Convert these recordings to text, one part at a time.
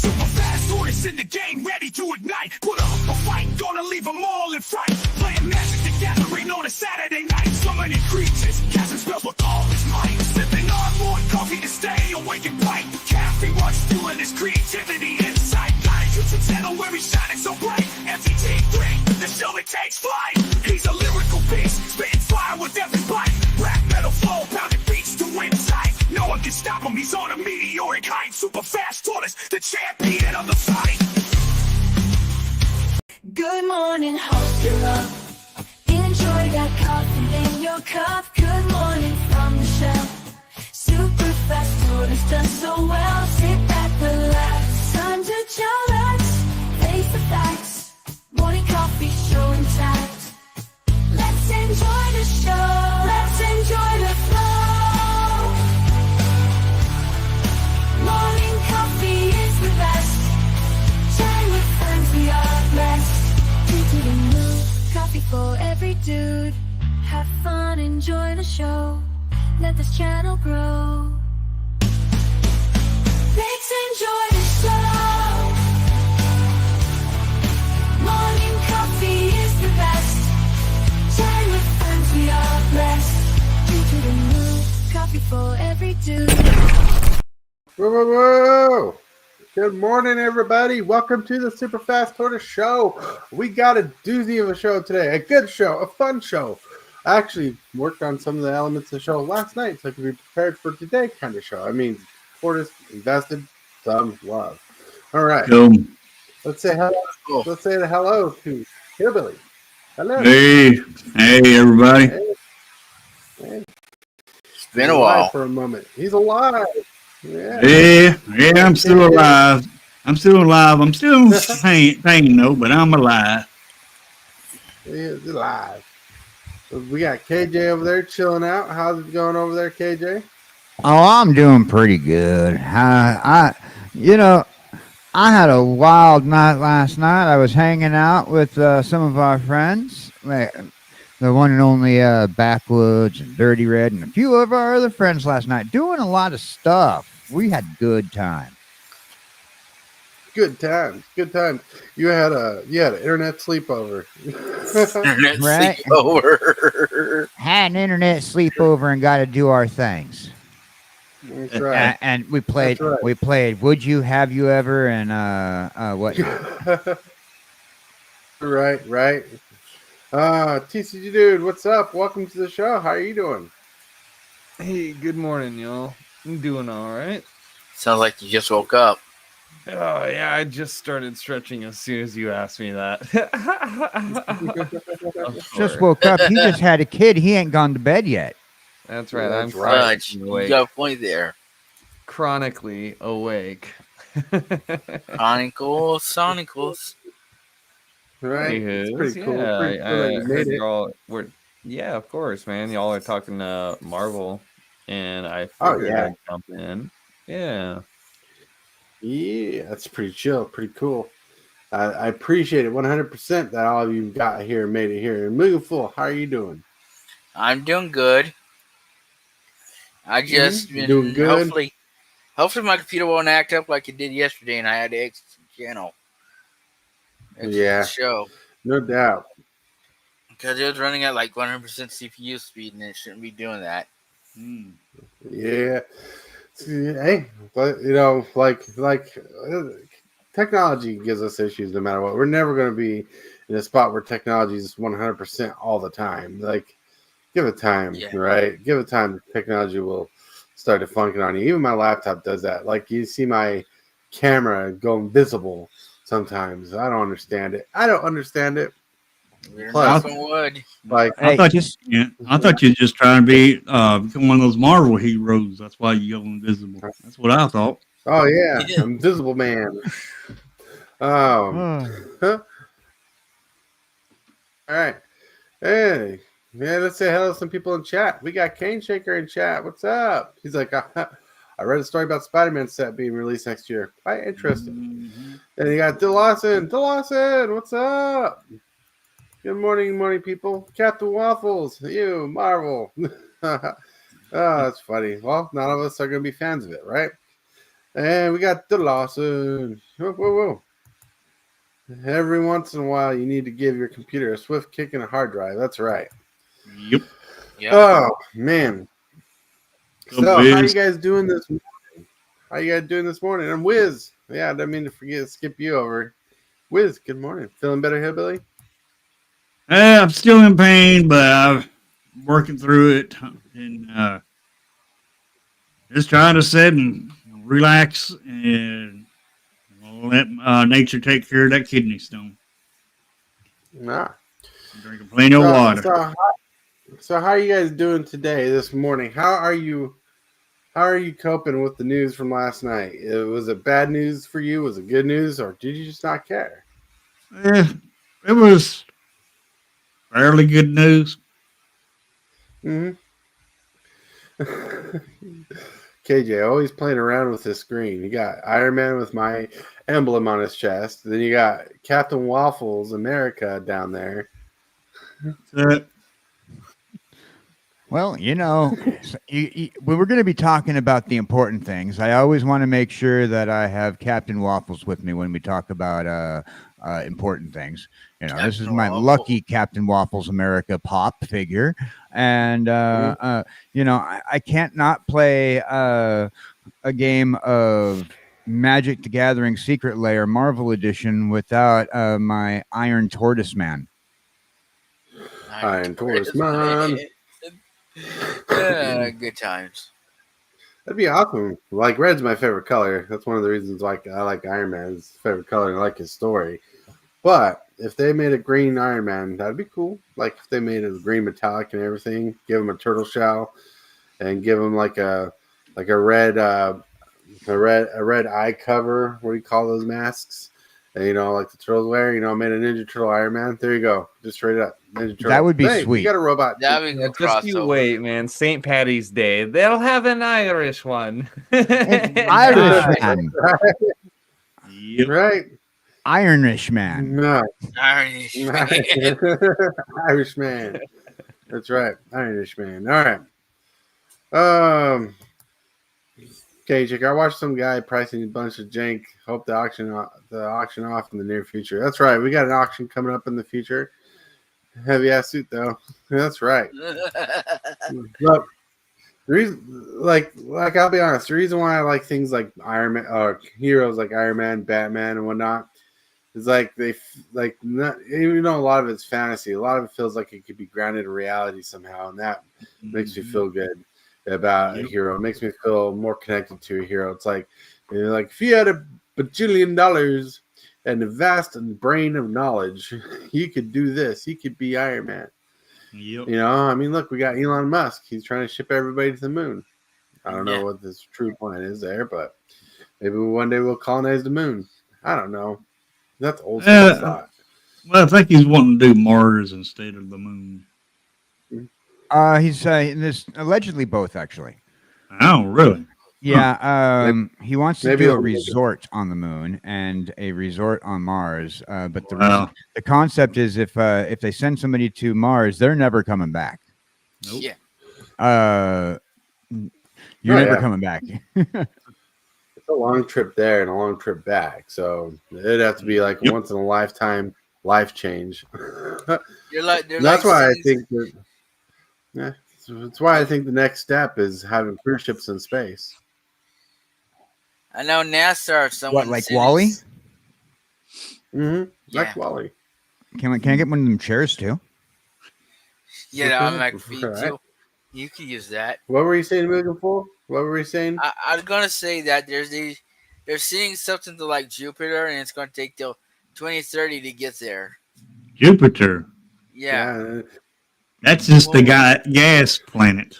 Super fast tortoise in the game, ready to ignite. Put up a fight, gonna leave them all in fright. Playing Magic the Gathering on a Saturday night. Summoning creatures, casting spells with all his might. Sipping on more coffee to stay awake and bright. Caffeine rush fueling his creativity inside. Got a YouTube channel where he's shining so bright. MTG3, the show that takes flight. He's a lyrical beast, spitting fire with every bite. Black metal flow, pounding beats to inside. No one can stop him, he's on a meteoric height. Super fast tortoise, the champion of the fight. Good morning, hope you're up. Enjoy that coffee in your cup. Good morning from the shelf. Super fast tortoise does so well. Sit back, relax, time to chillax. Face the facts, morning coffee show intact. Let's enjoy the show, let's enjoy the flow. Morning coffee is the best. Chatting with friends, we are blessed. Into the mood, coffee for every dude. Have fun, enjoy the show. Let this channel grow. Let's enjoy the show. Morning coffee is the best. Chatting with friends, we are blessed. Into the mood, coffee for every dude. Whoa, whoa, whoa! Good morning, everybody. Welcome to the Super Fast Tortoise Show. We got a doozy of a show today. A good show, a fun show. I actually worked on some of the elements of the show last night, so I could be prepared for today kind of show. I mean, Tortoise invested some love. All right. Let's say hello. Let's say hello to Hillbilly. Hello. Hey, everybody. Hey. It's been a while. For a moment. He's alive. Yeah. Yeah, I'm still alive. I'm still pain though, but I'm alive. He's alive. We got KJ over there chilling out. How's it going over there, KJ? Oh, I'm doing pretty good. I had a wild night last night. I was hanging out with some of our friends, the one and only Backwoods and Dirty Red, and a few of our other friends last night, doing a lot of stuff. We had good time. Good times. You had an internet sleepover. Right? Sleepover. Had an internet sleepover and got to do our things. That's right. And we played. Right. We played. Would you? Have you ever? And whatnot. Right. tcgdude, what's up? Welcome to the show. How are you doing? Hey, good morning, y'all. I'm doing all right. Sounds like you just woke up. Oh, yeah, I just started stretching as soon as you asked me that. Just woke up. He just had a kid. He ain't gone to bed yet. That's right. That's I'm right. You got a point there. Chronically awake. Sonicals. Right. It's pretty cool. Yeah, of course, man. Y'all are talking Marvel, and I figured I'd jump in. Yeah. Yeah, that's pretty chill, pretty cool. I appreciate it 100% that all of you got here and made it here. And Mugenfool, how are you doing? I'm doing good. I just been doing good. Hopefully my computer won't act up like it did yesterday, and I had to exit the channel. The show. No doubt. Because it was running at like 100% CPU speed, and it shouldn't be doing that. Yeah. Hey, but technology gives us issues no matter what. We're never going to be in a spot where technology is 100% all the time. Like, give it time, right? Give it time. Technology will start to function on you. Even my laptop does that. Like, you see my camera go invisible sometimes. I don't understand it. Plus, like, I thought you were just trying to be become one of those Marvel heroes. That's why you go invisible. That's what I thought. Oh yeah, Invisible Man. All right. Hey, man, let's say hello to some people in chat. We got Cane Shaker in chat. What's up? He's like, I read a story about Spider-Man set being released next year. Quite interesting. Then you got DeLawson. DeLawson, what's up? Good morning, people. Cptwaffles, you, Marvel. Oh, that's funny. Well, none of us are going to be fans of it, right? And we got the Lawson. Whoa, whoa, whoa. Every once in a while, you need to give your computer a swift kick and a hard drive. That's right. Yep. Oh, man. Go So, how Wiz. you guys doing this morning? How you guys doing this morning? I'm Wiz. Yeah, I didn't mean to skip you over. Wiz, good morning. Feeling better, Hillbilly? I'm still in pain, but I'm working through it and just trying to sit and relax and let nature take care of that kidney stone. Nah. Drinking plenty of water. So how are you guys doing today, this morning? How are you coping with the news from last night? Was it bad news for you? Was it good news, or did you just not care? It was fairly good news. Mm-hmm. KJ always playing around with his screen. You got Iron Man with my emblem on his chest. Then you got Captain Waffles America down there. Well, we were going to be talking about the important things. I always want to make sure that I have Captain Waffles with me when we talk about important things. This is my lucky Captain Waffles America pop figure, and I can't not play a game of Magic the Gathering Secret Lair Marvel Edition without my Iron Tortoise Man. Iron Tortoise Man. Good times. That'd be awesome. Like, red's my favorite color. That's one of the reasons why I like Iron Man's favorite color and I like his story. But if they made a green Iron Man, that'd be cool. Like, if they made it green metallic and everything, give him a turtle shell, and give him like a red eye cover. What do you call those masks? And, like the turtles wear. Made a Ninja Turtle Iron Man. There you go, just straight up Ninja Turtle. That would be hey, sweet. You got a robot. That'd be a good Just you crossover. wait, man. St. Patty's Day. They'll have an Irish one. Irish Man. Yep. Right. Ironish Man. No. Irish man. Irish Man. That's right. Irish Man. All right. Okay, Jake, I watched some guy pricing a bunch of jank. Hope the auction off in the near future. That's right. We got an auction coming up in the future. Heavy ass suit though. That's right. Look, the reason, like I'll be honest, the reason why I like things like Iron Man, or heroes like Iron Man, Batman, and whatnot, is like not, even though a lot of it's fantasy, a lot of it feels like it could be grounded in reality somehow, and that makes me feel good about a hero. It makes me feel more connected to a hero. It's like, like if you had $1 bajillion and a vast brain of knowledge, you could do this. You could be Iron Man. Yep. Look, we got Elon Musk. He's trying to ship everybody to the moon. I don't know what this true plan is there, but maybe one day we'll colonize the moon. I don't know. That's old school thought. Well, I think he's wanting to do Mars instead of the moon. He's this allegedly both actually. Oh, really? Yeah. He wants to do a resort on the moon and a resort on Mars. But the concept is if they send somebody to Mars, they're never coming back. Nope. Yeah. You're never coming back. It's a long trip there and a long trip back, so it'd have to be like a once in a lifetime life change. That's why I think that. Yeah, that's why I think the next step is having cruise ships in space. I know NASA or someone. What, like Wally? Mm-hmm. Yeah. Like Wally. Can I get one of them chairs too? Yeah, I'm like feet too. You can use that. What were you saying, Mugenfool? What were you saying? I was gonna say that they're seeing something to like Jupiter, and it's gonna take till 2030 to get there. Jupiter. Yeah. That's just the gas planet.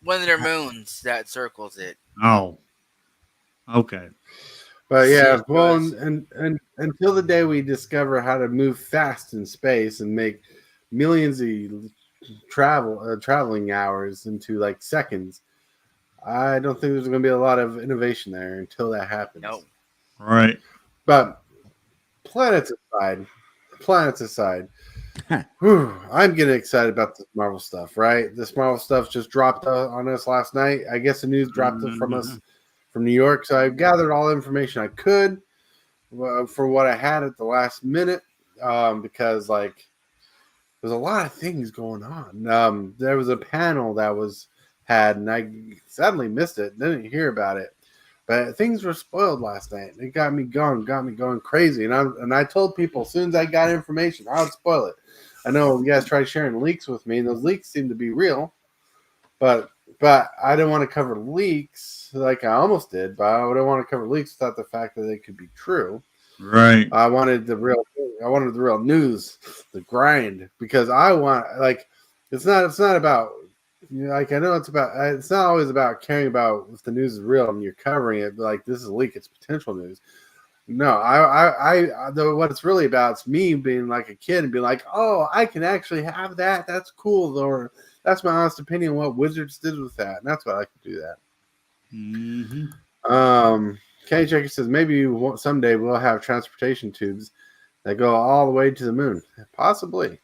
One of their moons that circles it. Oh. Okay. But yeah, well, and until the day we discover how to move fast in space and make millions of traveling hours into like seconds, I don't think there's going to be a lot of innovation there until that happens. No. Right. But planets aside, I'm getting excited about this Marvel stuff, right? This Marvel stuff just dropped on us last night. I guess the news dropped it from us from New York. So I gathered all the information I could for what I had at the last minute, because like there's a lot of things going on. There was a panel that was had, and I suddenly missed it, didn't hear about it. But things were spoiled last night. It got me going crazy. And I told people as soon as I got information, I would spoil it. I know you guys tried sharing leaks with me, and those leaks seem to be real. But I didn't want to cover leaks like I almost did. But I didn't want to cover leaks without the fact that they could be true. Right. I wanted the real news, the grind, because I want it's not about. Like I know it's not always about caring about if the news is real and you're covering it, but like this is a leak, it's potential news. No, what it's really about is me being like a kid and being like, oh, I can actually have that. That's cool, or that's my honest opinion on what Wizards did with that, and that's why I like to do that. Mm-hmm. Kenny Checker says maybe someday we'll have transportation tubes that go all the way to the moon. Possibly.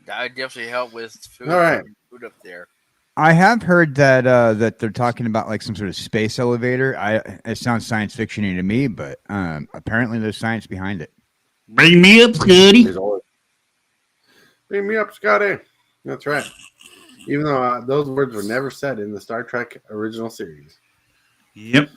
That would definitely help with food. All right. Food up there. I have heard that that they're talking about like some sort of space elevator. It sounds science fictiony to me, but apparently there's science behind it. Bring me up, Scotty. Bring me up, Scotty. That's right. Even though those words were never said in the Star Trek original series. Yep.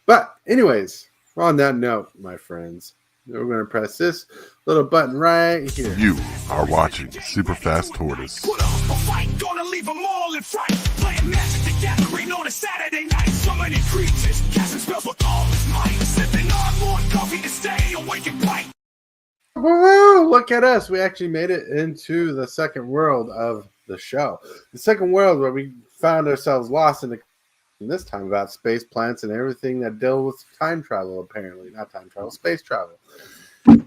But anyways, on that note, my friends, we're going to press this little button right here. You are watching Super Fast Tortoise. Put up a fight, gonna leave them all in fright. Playing Magic the Gathering on a Saturday night. Summoning creatures, casting spells with all his might. Sipping on more coffee to stay awake and bright. Woo, look at us. We actually made it into the second world of the show. The second world where we found ourselves lost in this time about space plants and everything that deal with time travel, apparently. Not time travel, space travel.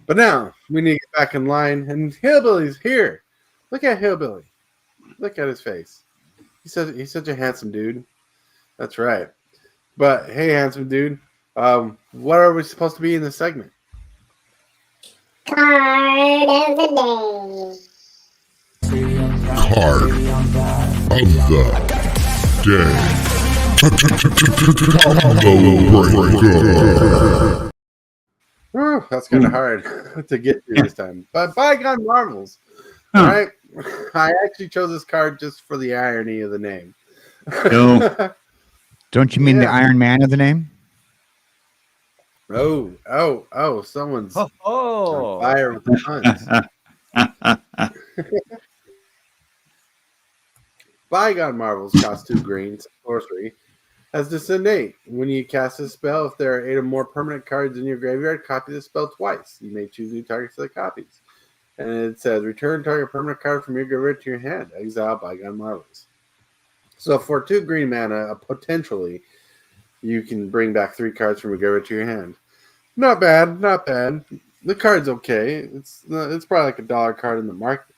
But now we need to get back in line, and Hillbilly's here. Look at Hillbilly. Look at his face. He's such a handsome dude. That's right. But hey, handsome dude, what are we supposed to be in this segment? Card of the day. Card of the day. Oh, that's kind of hard to get through this time. But Bygone Marvels. All right. I actually chose this card just for the irony of the name. Go. Don't you mean the Iron Man of the name? Oh, someone's on Oh, fire with the puns. Bygone Marvels cost 2 greens, sorcery. Has Descend 8. When you cast a spell, if there are 8 or more permanent cards in your graveyard, copy the spell twice. You may choose new targets for the copies. And it says, return target permanent card from your graveyard to your hand. Exile Bygone Marvels. So for 2 green mana, potentially, you can bring back 3 cards from your graveyard to your hand. Not bad, not bad. The card's okay. It's probably like $1 card in the market.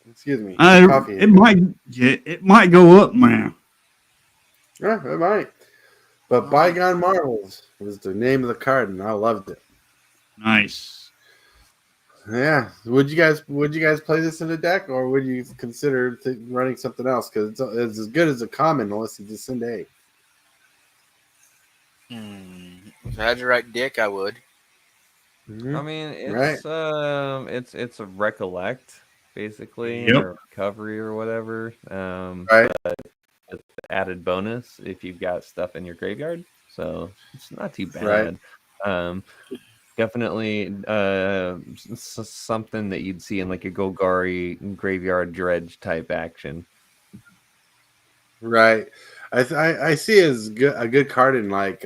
Excuse me. It might go up, man. Yeah, it might. But Bygone Marvels was the name of the card, and I loved it. Nice. Yeah. Would you guys play this in a deck, or would you consider running something else? Because it's as good as a common, unless you Descend 8. If I had the right deck, I would. Mm-hmm. I mean, it's a recollect basically, or recovery or whatever. Right. But it's added bonus if you've got stuff in your graveyard, so it's not too bad. Right. Definitely something that you'd see in like a Golgari graveyard dredge type action. Right. I see it as a good card in like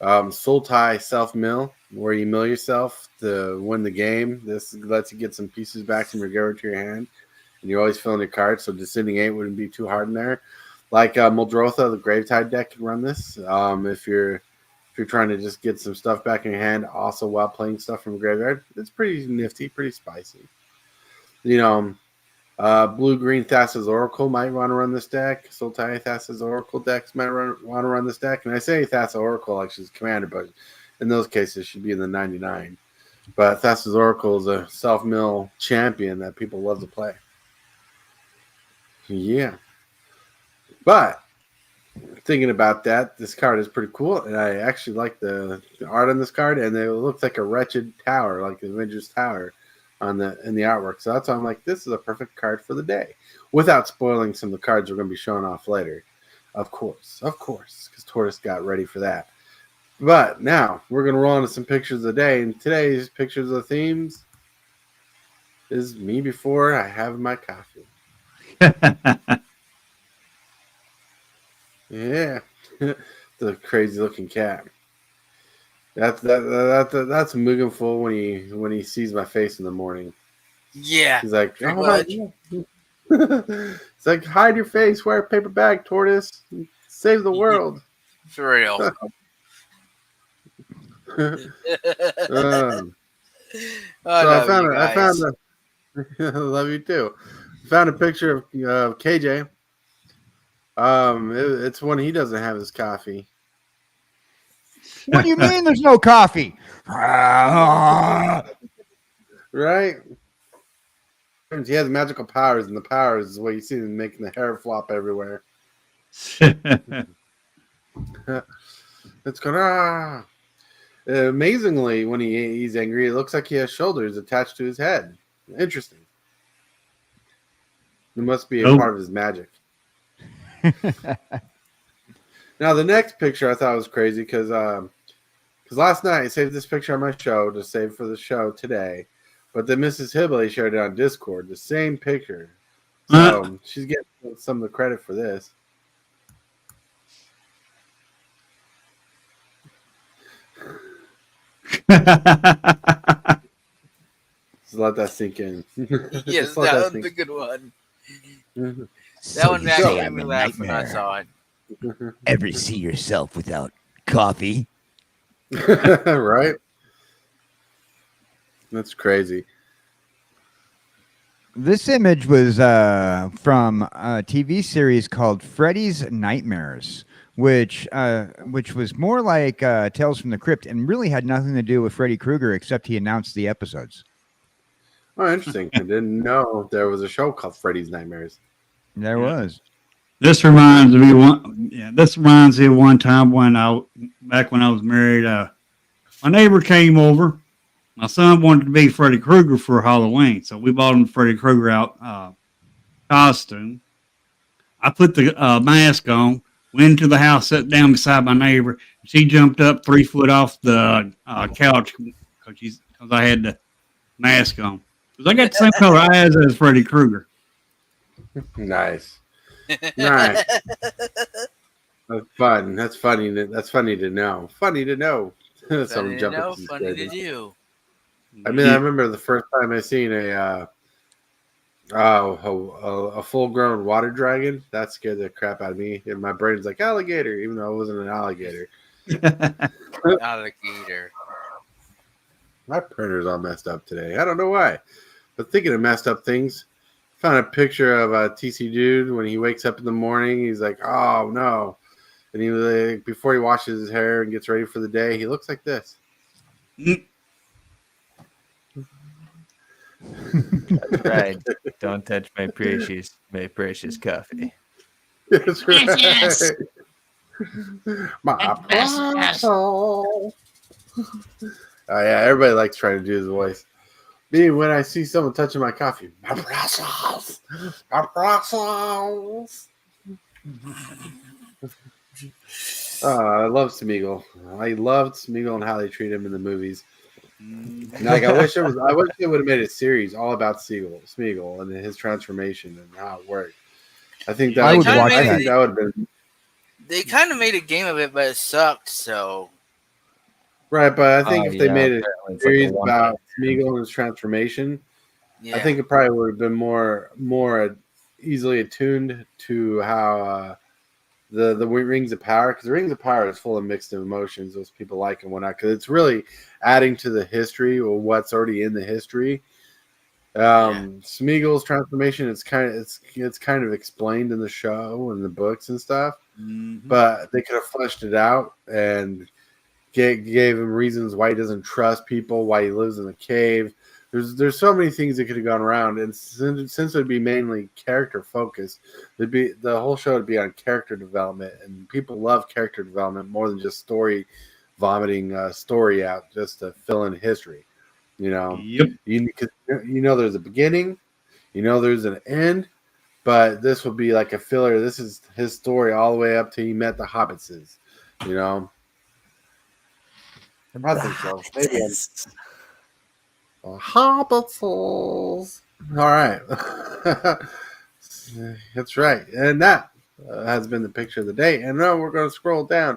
Sultai Self Mill, where you mill yourself to win the game. This lets you get some pieces back from your graveyard to your hand, and you're always filling your cards, so Descending 8 wouldn't be too hard in there. Like Muldrotha, the Gravetide deck can run this. If you're trying to just get some stuff back in your hand, also while playing stuff from the graveyard, it's pretty nifty, pretty spicy. Blue-green Thassa's Oracle might want to run this deck. Sultai Thassa's Oracle decks might want to run this deck. And I say Thassa Oracle like she's commander, but in those cases, should be in the 99. But Thassa's Oracle is a self-mill champion that people love to play. Yeah. But thinking about that, this card is pretty cool, and I actually like the art on this card, and it looks like a wretched tower, like the Avengers Tower, in the artwork. So that's why I'm like, this is a perfect card for the day, without spoiling some of the cards we're going to be showing off later. Of course, because Tortoise got ready for that. But now we're going to roll into some pictures of the day, and today's pictures of the themes is me before I have my coffee. Yeah, the crazy looking cat. That's mugenfool when he sees my face in the morning. Yeah. He's like, pretty oh my much. God. It's like, hide your face, wear a paper bag, Tortoise, save the world. For real. I love you too. Found a picture of KJ. It's when he doesn't have his coffee. What do you mean there's no coffee? Right? He has magical powers, and the powers is what you see him making the hair flop everywhere. It's going, amazingly, when he's angry, it looks like he has shoulders attached to his head. Interesting. It must be a part of his magic. Now, the next picture I thought was crazy because last night I saved this picture on my show to save for the show today, but then Mrs. Hillbilly shared it on Discord, the same picture. So she's getting some of the credit for this. Just let that sink in. Yes, that was a good one. That one actually made me laugh when I saw it. Ever see yourself without coffee? Right? That's crazy. This image was from a TV series called Freddy's Nightmares, which was more like Tales from the Crypt and really had nothing to do with Freddy Krueger except he announced the episodes. Oh, interesting. I didn't know there was a show called Freddy's Nightmares. There was. This reminds me of one time back when I was married. My neighbor came over. My son wanted to be Freddy Krueger for Halloween, so we bought him the Freddy Krueger out costume. I put the mask on, went into the house, sat down beside my neighbor. She jumped up 3 foot off the couch because I had the mask on. Because I got the same color eyes as Freddy Krueger. Nice. Nice. That's fun. That's funny. That's funny to know. Funny to know. Funny to know, funny to do. I mean, I remember the first time I seen a full-grown water dragon. That scared the crap out of me. And my brain's like alligator, even though it wasn't an alligator. Alligator. My printer's all messed up today. I don't know why. But thinking of messed up things, found a picture of a tcgdude when he wakes up in the morning. He's like, oh no. And he before he washes his hair and gets ready for the day, he looks like this. That's right. Don't touch my precious coffee. That's right. My precious. Oh yeah, everybody likes trying to do his voice. Me, when I see someone touching my coffee, my precious, my precious. I love Smeagol. I loved Smeagol and how they treat him in the movies. Like I wish they would have made a series all about Smeagol and his transformation and how it worked. I think that would have been. They kind of made a game of it, but it sucked. So. Right, but I think if they made a series about Smeagol and his transformation, I think it probably would have been more easily attuned to how the Rings of Power, because the Rings of Power is full of mixed emotions, those people like and whatnot, because it's really adding to the history or what's already in the history. Smeagol's transformation, it's kind of explained in the show and the books and stuff, but they could have fleshed it out and gave him reasons why he doesn't trust people, why he lives in a cave, there's so many things that could have gone around, and since it'd be mainly character focused, the whole show would be on character development, and people love character development more than just story vomiting story out just to fill in history. Yep. You there's a beginning, there's an end, but this would be like a filler. This is his story all the way up till he met the Hobbitses. I think so. Maybe Hobbitses. All right. That's right. And that has been the picture of the day. And now we're going to scroll down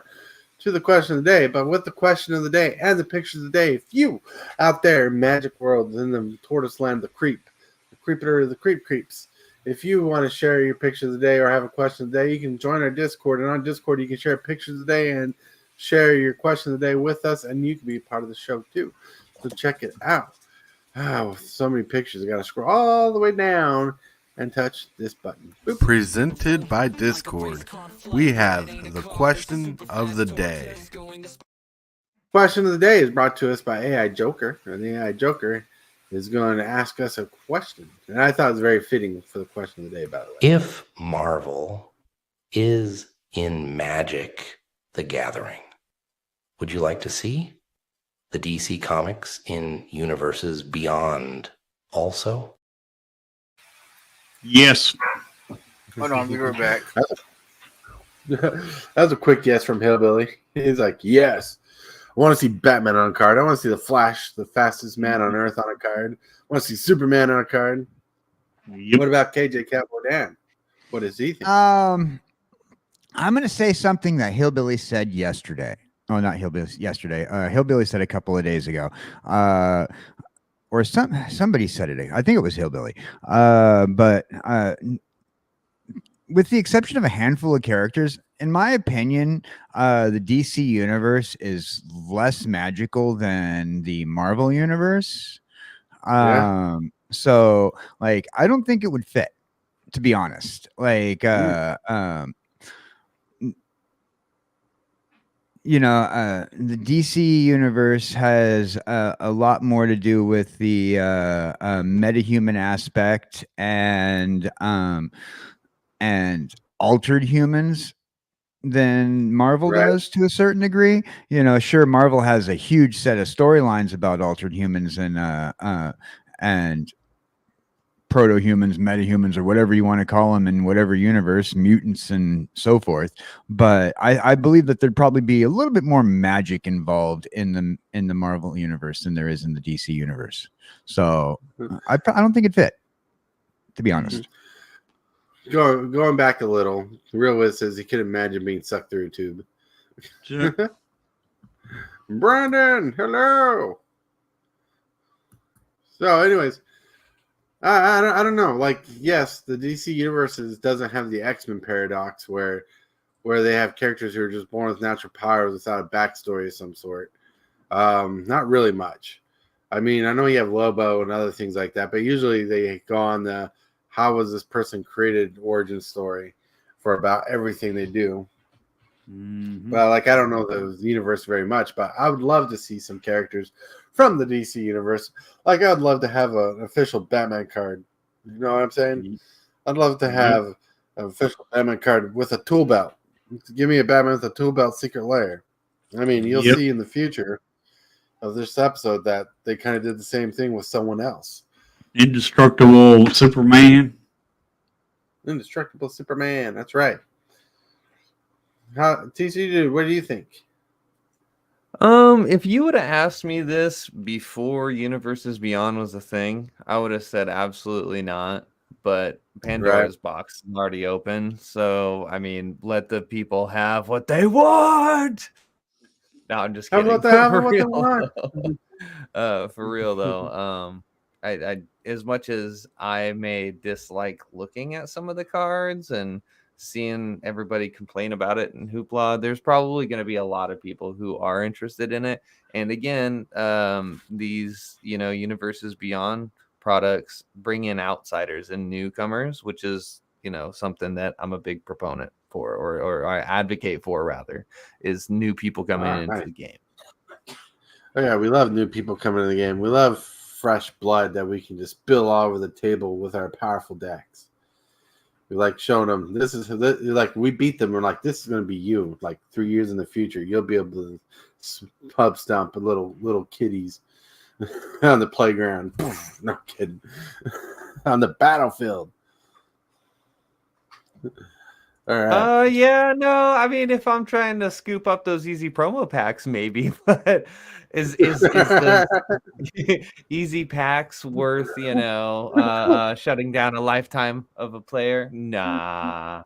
to the question of the day. But with the question of the day and the picture of the day, if you out there in Magic World, in the Tortoise Land, the creeper, the creeps, if you want to share your picture of the day or have a question of the day, you can join our Discord. And on Discord, you can share pictures of the day and share your question of the day with us, and you can be a part of the show too. So check it out. With so many pictures, I got to scroll all the way down and touch this button. Boop. Presented by Discord, we have the question of the day. Question of the day is brought to us by AI Joker, and the AI Joker is going to ask us a question. And I thought it was very fitting for the question of the day, by the way. If Marvel is in Magic the Gathering, would you like to see the DC Comics in universes beyond also? Yes. Hold on, we were back. That was a quick yes from Hillbilly. He's like, yes. I want to see Batman on a card. I want to see the Flash, the fastest man on Earth, on a card. I want to see Superman on a card. Yep. What about kjcowboydan? What does he think? I'm going to say something that Hillbilly said yesterday. Oh, not Hillbilly yesterday. Hillbilly said a couple of days ago. Or somebody said it. I think it was Hillbilly. But with the exception of a handful of characters, in my opinion, the DC universe is less magical than the Marvel universe. So, like, I don't think it would fit, to be honest. Like, the DC universe has a lot more to do with the metahuman aspect and altered humans than Marvel does to a certain degree. Sure, Marvel has a huge set of storylines about altered humans and proto-humans, metahumans, or whatever you want to call them in whatever universe, mutants and so forth. But I believe that there'd probably be a little bit more magic involved in the Marvel universe than there is in the DC universe. So I don't think it fit, to be honest. Going back a little, Real Wiz says he could imagine being sucked through a tube. Sure. Brandon, hello. So, anyways, I don't know. Like, yes, the DC universe doesn't have the X-Men paradox where they have characters who are just born with natural powers without a backstory of some sort. Not really much. I mean, I know you have Lobo and other things like that, but usually they go on the how was this person created origin story for about everything they do. Mm-hmm. Well, like, I don't know the universe very much, but I would love to see some characters from the DC universe. Like, I'd love to have an official Batman card. You know what I'm saying? I'd love to have an official Batman card with a tool belt. Give me a Batman with a tool belt secret lair. I mean, you'll see in the future of this episode that they kind of did the same thing with someone else. Indestructible Superman. Indestructible Superman. That's right. tcgdude, what do you think? If you would have asked me this before Universes Beyond was a thing, I would have said absolutely not. But Pandora's box is already open, so I mean, let the people have what they want. No, I'm just kidding. How about that? What they want? For real though, I as much as I may dislike looking at some of the cards and seeing everybody complain about it and hoopla, there's probably going to be a lot of people who are interested in it. And again, these Universes Beyond products bring in outsiders and newcomers, which is something that I'm a big proponent for, or I advocate for rather, is new people coming into the game. Oh yeah, we love new people coming into the game. We love fresh blood that we can just spill all over the table with our powerful decks. We like showing them like we beat them. We're like, this is going to be you. Like 3 years in the future, you'll be able to pub stomp little kitties on the playground. No kidding. On the battlefield. All right. Yeah, no. I mean, if I'm trying to scoop up those easy promo packs, maybe. But is the easy packs worth shutting down a lifetime of a player? Nah.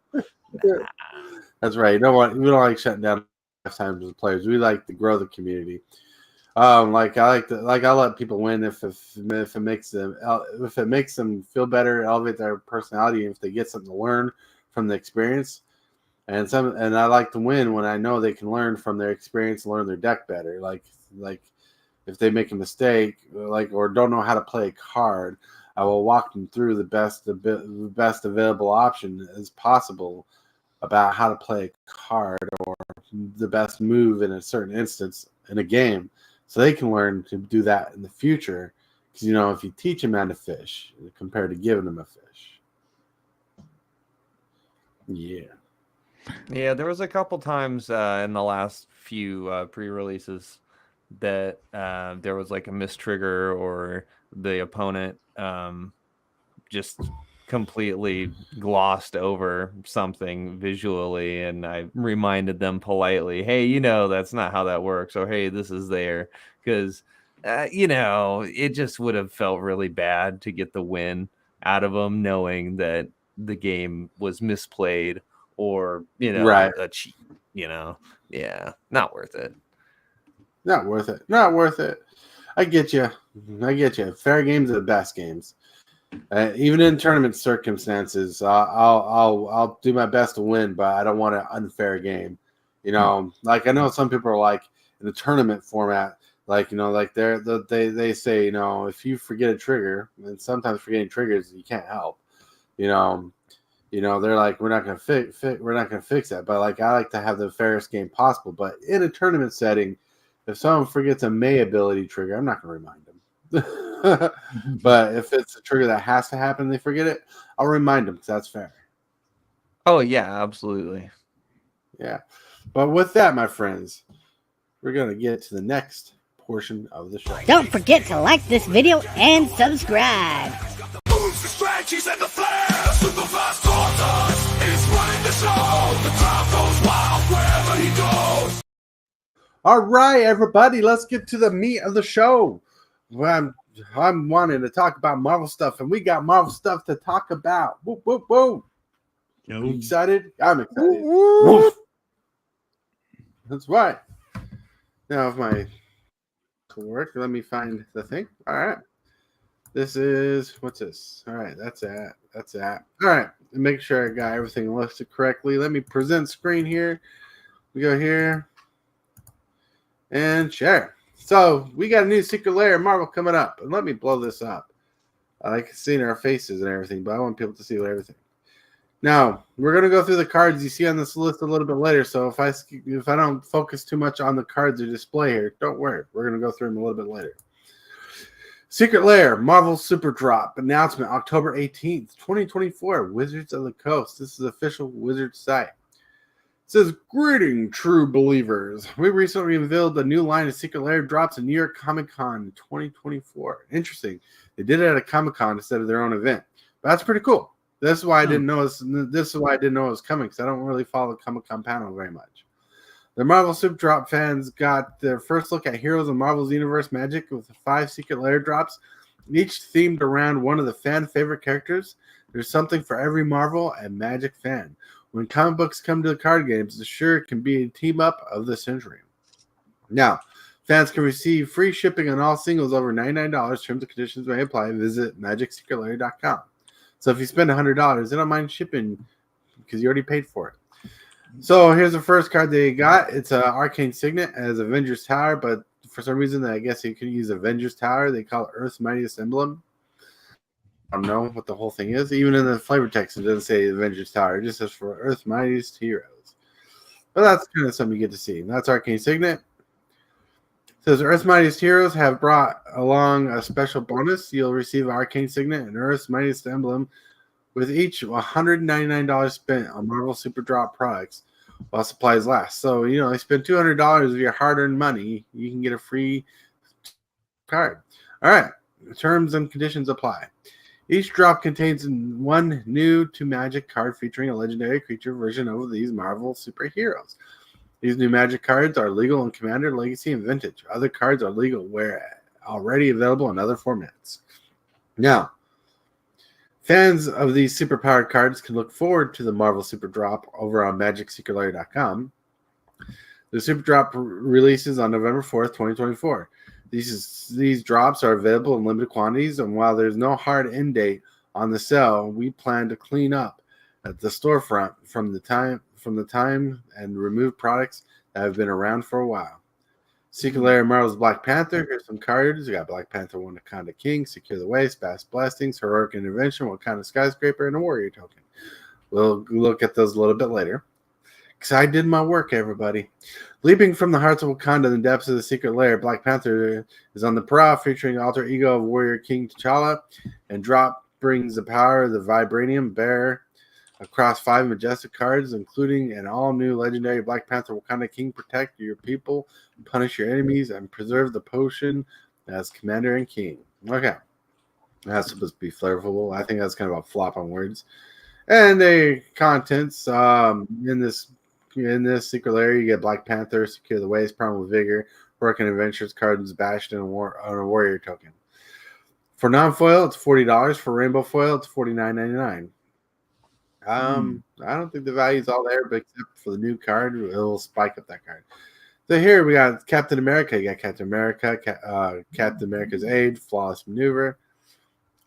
That's right. You know what? We don't like shutting down lifetimes of players. We like to grow the community. I let people win if it makes them feel better, elevate their personality, if they get something to learn from the experience. And I like to win when I know they can learn from their experience and learn their deck better. Like if they make a mistake, or don't know how to play a card, I will walk them through the best available option as possible about how to play a card or the best move in a certain instance in a game, so they can learn to do that in the future. Because if you teach them how to fish compared to giving them a fish. Yeah, there was a couple times in the last few pre-releases that there was like a mistrigger, or the opponent just completely glossed over something visually, and I reminded them politely, hey, that's not how that works, or hey, this is there, because it just would have felt really bad to get the win out of them knowing that the game was misplayed, or right, a cheat. Yeah, not worth it. Not worth it. I get you. Fair games are the best games. Even in tournament circumstances, I'll do my best to win, but I don't want an unfair game. Like I know some people are like in the tournament format, they say, if you forget a trigger, and sometimes forgetting triggers you can't help. They're like, we're not gonna fix that. But I like to have the fairest game possible. But in a tournament setting, if someone forgets a May ability trigger, I'm not gonna remind them. But if it's a trigger that has to happen, they forget it, I'll remind them because that's fair. Oh yeah, absolutely. Yeah. But with that, my friends, we're gonna get to the next portion of the show. Don't forget to like this video and subscribe. Moves, the strategies, and the flair. Super fast tortoise is running the show. The crowd goes wild wherever he goes. All right, everybody, let's get to the meat of the show. I'm wanting to talk about Marvel stuff, and we got Marvel stuff to talk about. Woo, woo, woo. You excited? I'm excited. Woof. That's right. Now, if my work, let me find the thing. All right. This is, what's this? All right, that's that. All right, make sure I got everything listed correctly. Let me present screen here. We go here and share. So we got a new Secret Lair Marvel coming up, and let me blow this up. I like seeing our faces and everything, but I want people to see everything. Now we're gonna go through the cards you see on this list a little bit later. So if I don't focus too much on the cards or display here, don't worry. We're gonna go through them a little bit later. Secret Lair Marvel Super Drop announcement October 18th, 2024. Wizards of the Coast. This is official Wizards site. It says, greeting, true believers. We recently revealed a new line of Secret Lair drops in New York Comic Con 2024. Interesting. They did it at a Comic Con instead of their own event. But that's pretty cool. This is why I didn't know it was coming, because I don't really follow the Comic Con panel very much. The Marvel Super Drop fans got their first look at Heroes of Marvel's Universe Magic with 5 Secret Lair drops, each themed around one of the fan favorite characters. There's something for every Marvel and Magic fan. When comic books come to the card games, it sure can be a team up of the century. Now, fans can receive free shipping on all singles over $99. Terms and conditions may apply. Visit magicsecretlair.com. So if you spend $100, they don't mind shipping because you already paid for it. So here's the first card they got. It's an Arcane Signet as Avengers Tower, but for some reason, I guess you could use Avengers Tower. They call it Earth's Mightiest Emblem. I don't know what the whole thing is. Even in the flavor text, it doesn't say Avengers Tower. It just says for Earth's Mightiest Heroes. But that's kind of something you get to see. And that's Arcane Signet. Says Earth's Mightiest Heroes have brought along a special bonus. You'll receive Arcane Signet and Earth's Mightiest Emblem with each $199 spent on Marvel Super Drop products while supplies last. So, you spend $200 of your hard-earned money, you can get a free card. All right. Terms and conditions apply. Each drop contains one new to Magic card featuring a legendary creature version of these Marvel superheroes. These new Magic cards are legal in Commander, Legacy, and Vintage. Other cards are legal where already available in other formats. Now, fans of these superpowered cards can look forward to the Marvel Super Drop over on MagicSecretLair.com. The Super Drop releases on November 4th, 2024. These drops are available in limited quantities, and while there's no hard end date on the sale, we plan to clean up at the storefront from the time and remove products that have been around for a while. Secret Lair Marvel's Black Panther. Here's some cards. We got Black Panther, Wakanda King, Secure the Waste, Fast Blastings, Heroic Intervention, Wakanda Skyscraper, and a Warrior Token. We'll look at those a little bit later. Because I did my work, everybody. Leaping from the hearts of Wakanda in the depths of the Secret Lair, Black Panther is on the prowl, featuring alter ego of Warrior King T'Challa, and drop brings the power of the Vibranium Bearer across 5 majestic cards, including an all-new legendary Black Panther Wakanda King. Protect your people, punish your enemies, and preserve the potion as Commander and King. Okay. That's supposed to be flavorful. I think that's kind of a flop on words. And the contents in this Secret Lair, you get Black Panther, Secure the Waste, Primal Vigor, Working Adventures cards bashed in a Warrior Token. For non-foil, it's $40. For rainbow foil, it's $49.99. I don't think the value is all there, but except for the new card, it'll spike up that card. So here we got Captain America. You got Captain America, Captain America's Aid, Flawless Maneuver,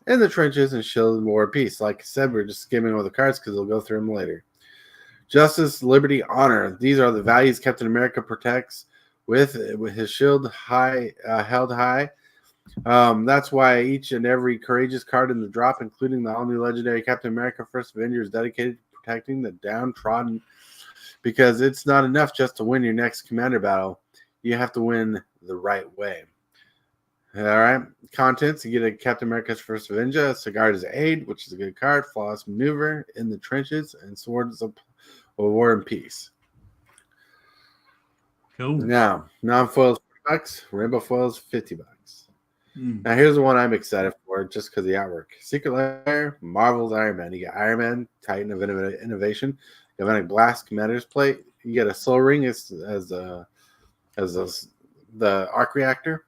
In the Trenches, and Shield and War and Peace. Like I said, we're just skimming over the cards because we'll go through them later. Justice, Liberty, Honor. These are the values Captain America protects with his shield held high. That's why each and every courageous card in the drop, including the all-new legendary Captain America First Avenger, is dedicated to protecting the downtrodden, because it's not enough just to win your next commander battle. You have to win the right way. All right. Contents. You get a Captain America's First Avenger, Cigar's Aid, which is a good card, Flawless Maneuver, In the Trenches, and Swords of War and Peace. Cool. Now, non-foils $40, rainbow foils $50. Now, here's the one I'm excited for, just because of the artwork. Secret Lair, Marvel's Iron Man. You get Iron Man, Titan of Innovation, Galvanic Blast, Commander's Plate. You get a Soul Ring as the arc reactor,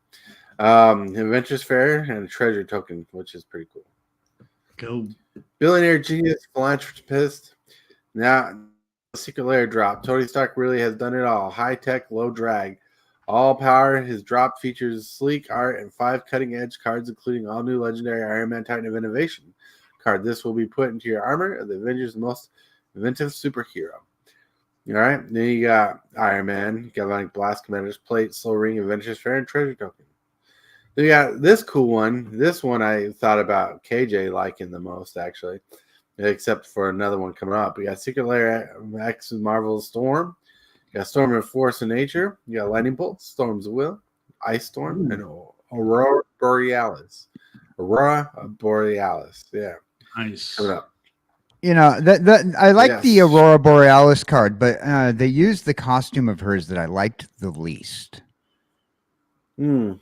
Adventures Fair, and a Treasure Token, which is pretty cool. Cool. Billionaire Genius, Philanthropist. Now, Secret Lair drop. Tony Stark really has done it all. High tech, low drag. All power. His drop features sleek art and 5 cutting-edge cards, including all new legendary Iron Man Titan of Innovation card. This will be put into your armor of the Avengers' most inventive superhero. All right. Then you got Iron Man, Galvanic Blast, Commander's Plate, Soul Ring, Adventures Fair, and Treasure Token. Then you got this cool one. This one I thought about KJ liking the most, actually, except for another one coming up. We got Secret Lair X Marvel's Storm. You got Storm of Force and Nature. You got Lightning Bolt, Storms of Will, Ice Storm, and Aurora Borealis. Aurora Borealis. Yeah. Nice. Coming up. You know, I like Yes. the Aurora Borealis card, but they used the costume of hers that I liked the least. Yeah,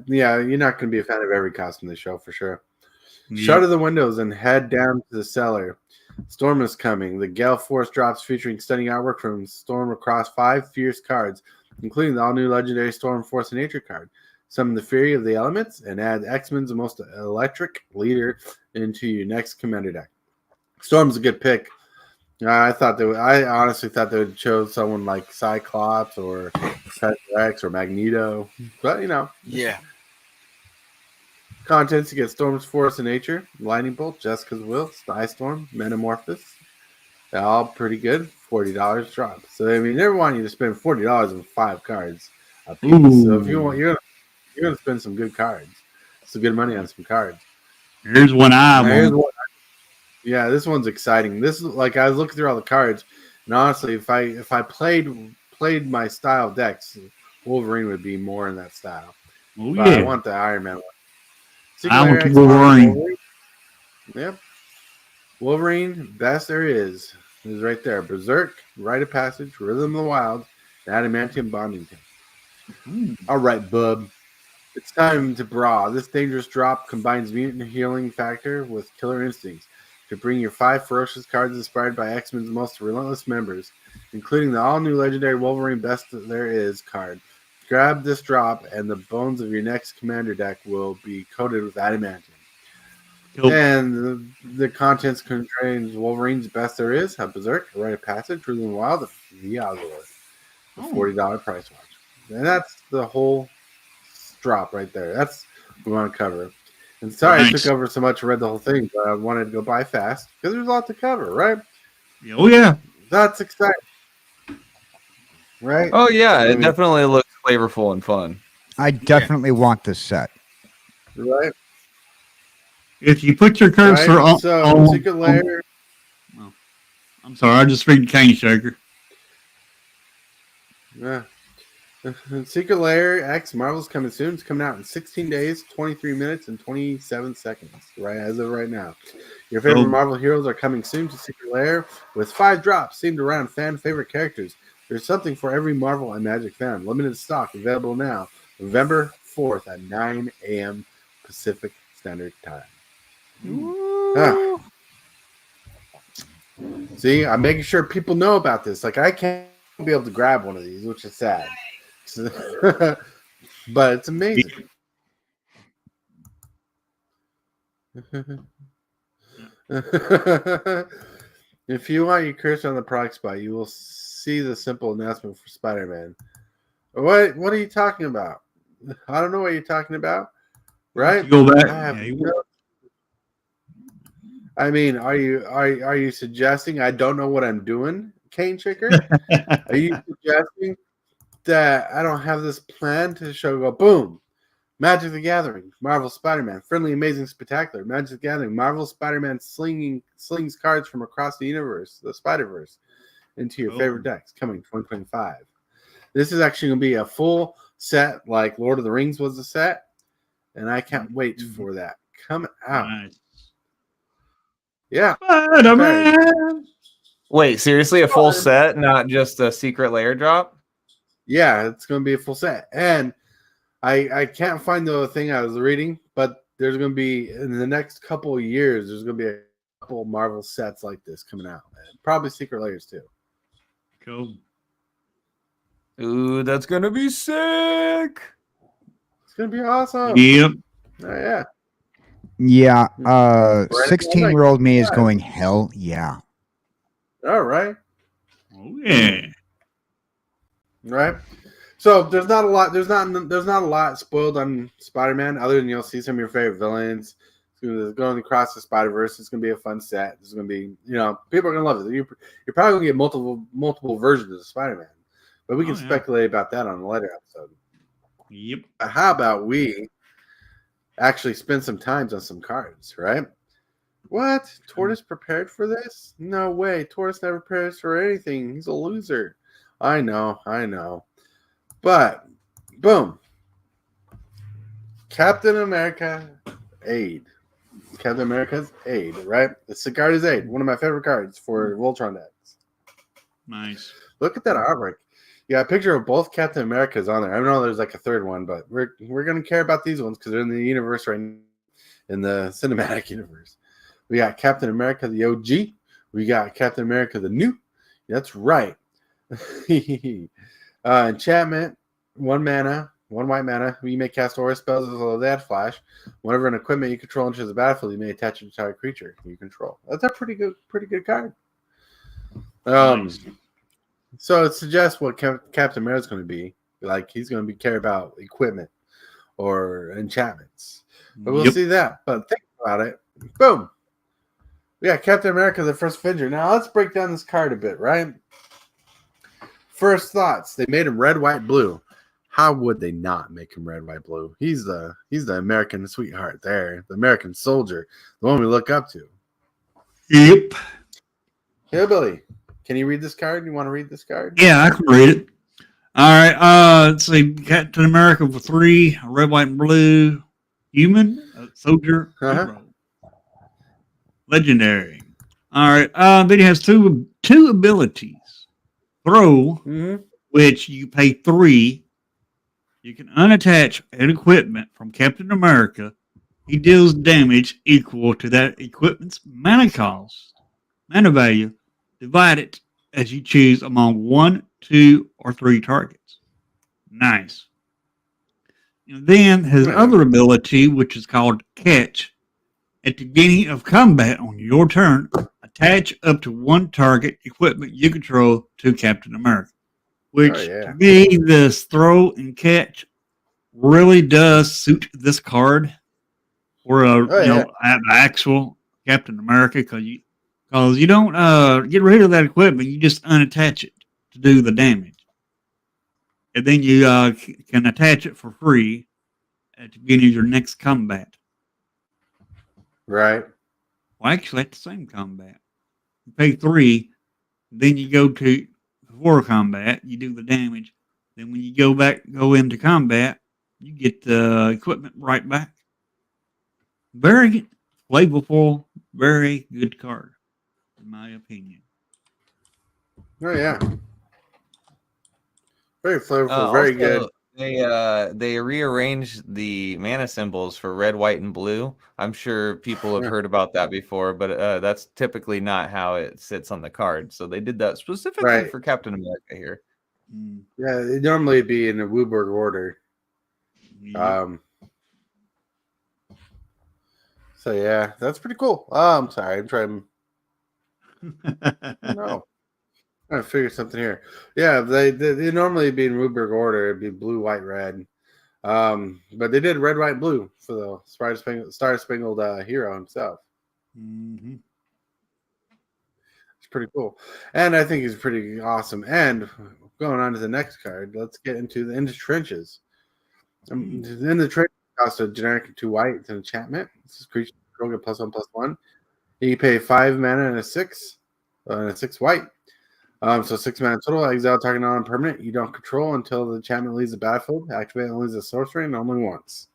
you're not going to be a fan of every costume in the show for sure. Yeah. Shutter the windows and head down to the cellar. Storm is coming. The Gale Force drops featuring stunning artwork from Storm across 5 fierce cards, including the all-new legendary Storm Force and Nature card. Summon the Fury of the Elements and add X-Men's most electric leader into your next commander deck. Storm's a good pick. I honestly thought they would chose someone like Cyclops or X or Magneto, but Yeah. Contents: you get Storm's Force and Nature, Lightning Bolt, Jessica's Will, Ice Storm, Metamorphosis. They're all pretty good. $40 drop. So I mean, never want you to spend $40 on 5 cards a piece. Ooh. So if you want, you're gonna spend some good cards, some good money on some cards. Here's one Here's I one. Yeah, this one's exciting. This is like I was looking through all the cards, and honestly, if I played my style decks, Wolverine would be more in that style. Oh, But I yeah. want the Iron Man one. I want X the Wolverine. Wolverine. Yep. Wolverine, best there is right there. Berserk, Rite of Passage, Rhythm of the Wild, and Adamantium Bonding Tank. All right, bub. It's time to brawl. This dangerous drop combines mutant healing factor with killer instincts to bring your 5 ferocious cards inspired by X-Men's most relentless members, including the all-new legendary Wolverine Best There Is card. Grab this drop, and the bones of your next commander deck will be coated with adamantium. Cool. And the contents contains Wolverine's Best There Is, a Berserk, a Rite of Passage, Rhythm of the Wild, the Algor, a $40 price watch. And that's the whole drop right there. That's what we want to cover. And sorry I took over so much and read the whole thing, but I wanted to go by fast because there's a lot to cover, right? Oh, yeah. That's exciting. Right? Oh, yeah. It definitely looks flavorful and fun. I definitely want this set. Right? If you put your cursor Right? So, Secret Lair. I'm sorry, I just read Cane Shaker. Yeah. Secret Lair X Marvel's coming soon. It's coming out in 16 days, 23 minutes, and 27 seconds, right as of right now. Your favorite Marvel heroes are coming soon to Secret Lair with 5 drops themed around fan favorite characters. There's something for every Marvel and Magic fan. Limited stock available now, November 4th at 9 a.m. Pacific Standard Time. Ah. See, I'm making sure people know about this. Like, I can't be able to grab one of these, which is sad. But it's amazing. If you want your cursor on the product spot, you will see the simple announcement for Spider-Man. What are you talking about? I don't know what you're talking about. Right? Go back. I mean, are you suggesting I don't know what I'm doing, Cane Chicker? Are you suggesting that I don't have this plan to show go boom? Magic the Gathering, Marvel Spider-Man, Friendly Amazing Spectacular, Magic the Gathering, Marvel Spider-Man slings cards from across the universe, the Spider-Verse, into your favorite decks, coming 2025. This is actually going to be a full set like Lord of the Rings was a set, and I can't wait for that. Come out. Nice. Yeah. Spider-Man. Wait, seriously? A full set, not just a Secret Lair drop? Yeah, it's going to be a full set. And I can't find the thing I was reading, but there's going to be, in the next couple of years, there's going to be a couple Marvel sets like this coming out. Probably Secret Lairs, too. Cool. Ooh, that's going to be sick. It's going to be awesome. Yep. Oh, yeah. Yeah. 16-year-old me is going, hell yeah. All right. Oh, yeah. Right. So there's not a lot spoiled on Spider-Man other than you'll see some of your favorite villains. It's going across the Spider-Verse. It's going to be a fun set. It's going to be, people are going to love it. You're probably going to get multiple versions of Spider-Man, but we can speculate about that on a later episode. Yep. How about we actually spend some time on some cards, right? What? Tortoise prepared for this? No way. Tortoise never prepares for anything. He's a loser. I know. But, boom. Captain America Aid. Captain America's Aid, right? It's the card is Aid. One of my favorite cards for Voltron decks. Nice. Look at that artwork. Yeah, a picture of both Captain Americas on there. I know there's like a third one, but we're going to care about these ones because they're in the universe right now, in the cinematic universe. We got Captain America the OG. We got Captain America the New. That's right. Enchantment, 1 mana, 1 white mana. You may cast aura spells as well as add flash. Whenever an equipment you control enters the battlefield, you may attach an entire creature you control. That's a pretty good card. Nice. So it suggests what Captain America is going to be. Like, he's going to be care about equipment or enchantments. But we'll see that. But think about it. Boom. We got Captain America, the First Avenger. Now let's break down this card a bit, right? First thoughts. They made him red, white, blue. How would they not make him red, white, blue? He's the American sweetheart there. The American soldier. The one we look up to. Yep. Hillbilly. Can you read this card? You want to read this card? Yeah, I can read it. All right. Let's see. Captain America for 3, red, white, and blue. Human, soldier, hero. Legendary. All right. Then he has two abilities. Throw, which you pay 3. You can unattach an equipment from Captain America. He deals damage equal to that equipment's mana cost, mana value, divided as you choose among 1, 2, or 3 targets. Nice. And then his other ability, which is called Catch, at the beginning of combat on your turn, attach up to 1 target equipment you control to Captain America. Which, to me, this throw and catch really does suit this card for an actual Captain America, because you don't get rid of that equipment, you just unattach it to do the damage, and then you can attach it for free at the beginning of your next combat. Right. Well, actually, at the same combat, you pay 3, then you go to before combat, you do the damage. Then when you go into combat, you get the equipment right back. Very flavorful, very good card, in my opinion. Oh yeah, very flavorful, very good. They rearranged the mana symbols for red, white, and blue. I'm sure people have heard about that before, but that's typically not how it sits on the card. So they did that specifically for Captain America here. Yeah, it'd normally be in a Wooburg order. So yeah, that's pretty cool. I'm sorry, I'm trying. No, I'm trying to figure something here. Yeah, they normally be in Wooburg order. It'd be blue, white, red. But they did red, white, and blue for the Star Spangled Hero himself. Mm-hmm. It's pretty cool, and I think he's pretty awesome. And going on to the next card, let's get into the trenches. In the trenches, cost a generic 2 white. It's an enchantment. This is creature control get +1/+1. You pay 5 mana and a 6 white. So 6 mana total. Exile target non-permanent you don't control until the enchantment leaves the battlefield. Activate only as a sorcery and only once.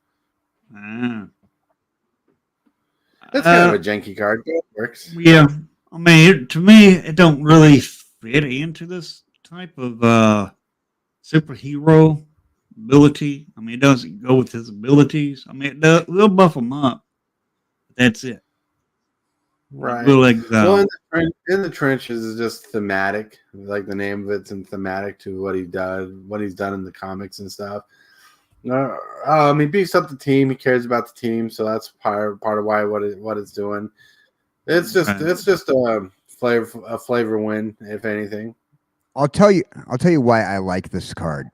That's kind of a janky card, but it works. Yeah, I mean, to me, it don't really fit into this type of superhero ability. I mean, it doesn't go with his abilities. I mean, we'll buff him up. That's it. Right. We'll exile. Well, in the trenches is just thematic, like the name of it's thematic to what he does, what he's done in the comics and stuff. He beefs up the team. He cares about the team, so that's part of why what it's doing. It's just a flavor win, if anything. I'll tell you why I like this card.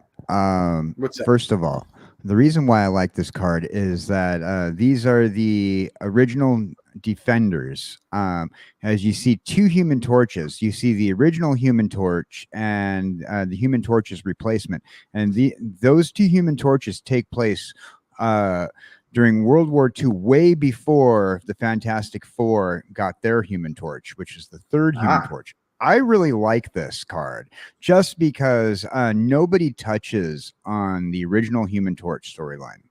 First of all, the reason why I like this card is that these are the original defenders. As you see 2 Human Torches, you see the original Human Torch and the Human Torch's replacement, and those 2 Human Torches take place during World War II, way before the Fantastic Four got their Human Torch, which is the 3rd Human Torch. I really like this card just because nobody touches on the original Human Torch storyline.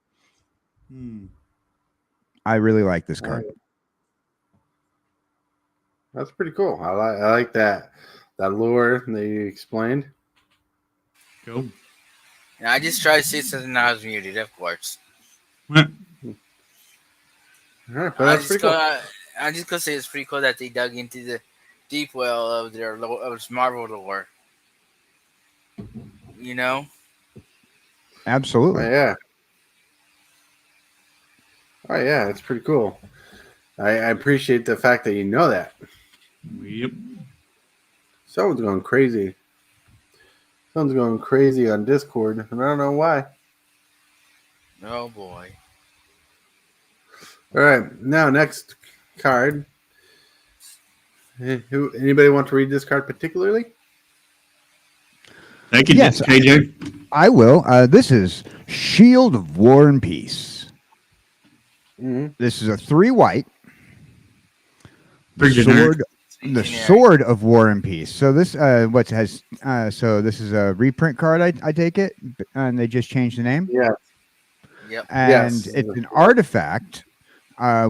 I really like this card. That's pretty cool. I like that lore that you explained. Cool. Yeah, I just tried to see something I was muted, of course. All right, but that's pretty cool. I'm just gonna say it's pretty cool that they dug into the deep well of their Marvel lore. You know? Absolutely. Yeah. Oh yeah, it's pretty cool. I appreciate the fact that you know that. Yep. Someone's going crazy. Someone's going crazy on Discord, and I don't know why. Oh boy. All right, now next card. Anybody want to read this card particularly? Thank you, yes, KJ. I will. This is Shield of War and Peace. This is a 3 white. The sword the Generic. Sword of War and Peace. So this so this is a reprint card. I take it, and they just changed the name. Yeah. Yep. And Yes. it's an artifact,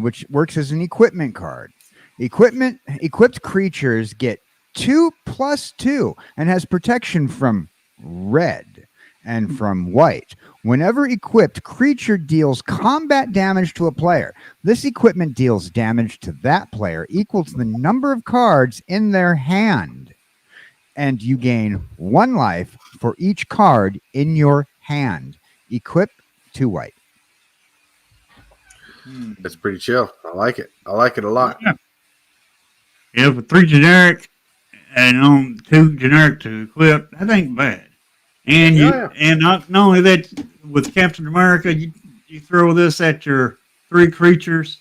which works as an equipment card. Equipped creatures get 2+2 and has protection from red and from white. Whenever equipped, creature deals combat damage to a player. This equipment deals damage to that player equal to the number of cards in their hand. And you gain 1 life for each card in your hand. Equip 2 white. It's pretty chill. I like it. I like it a lot. Yeah, for 3 generic and on 2 generic to equip, that ain't bad. And and not only that, with Captain America, you throw this at your 3 creatures.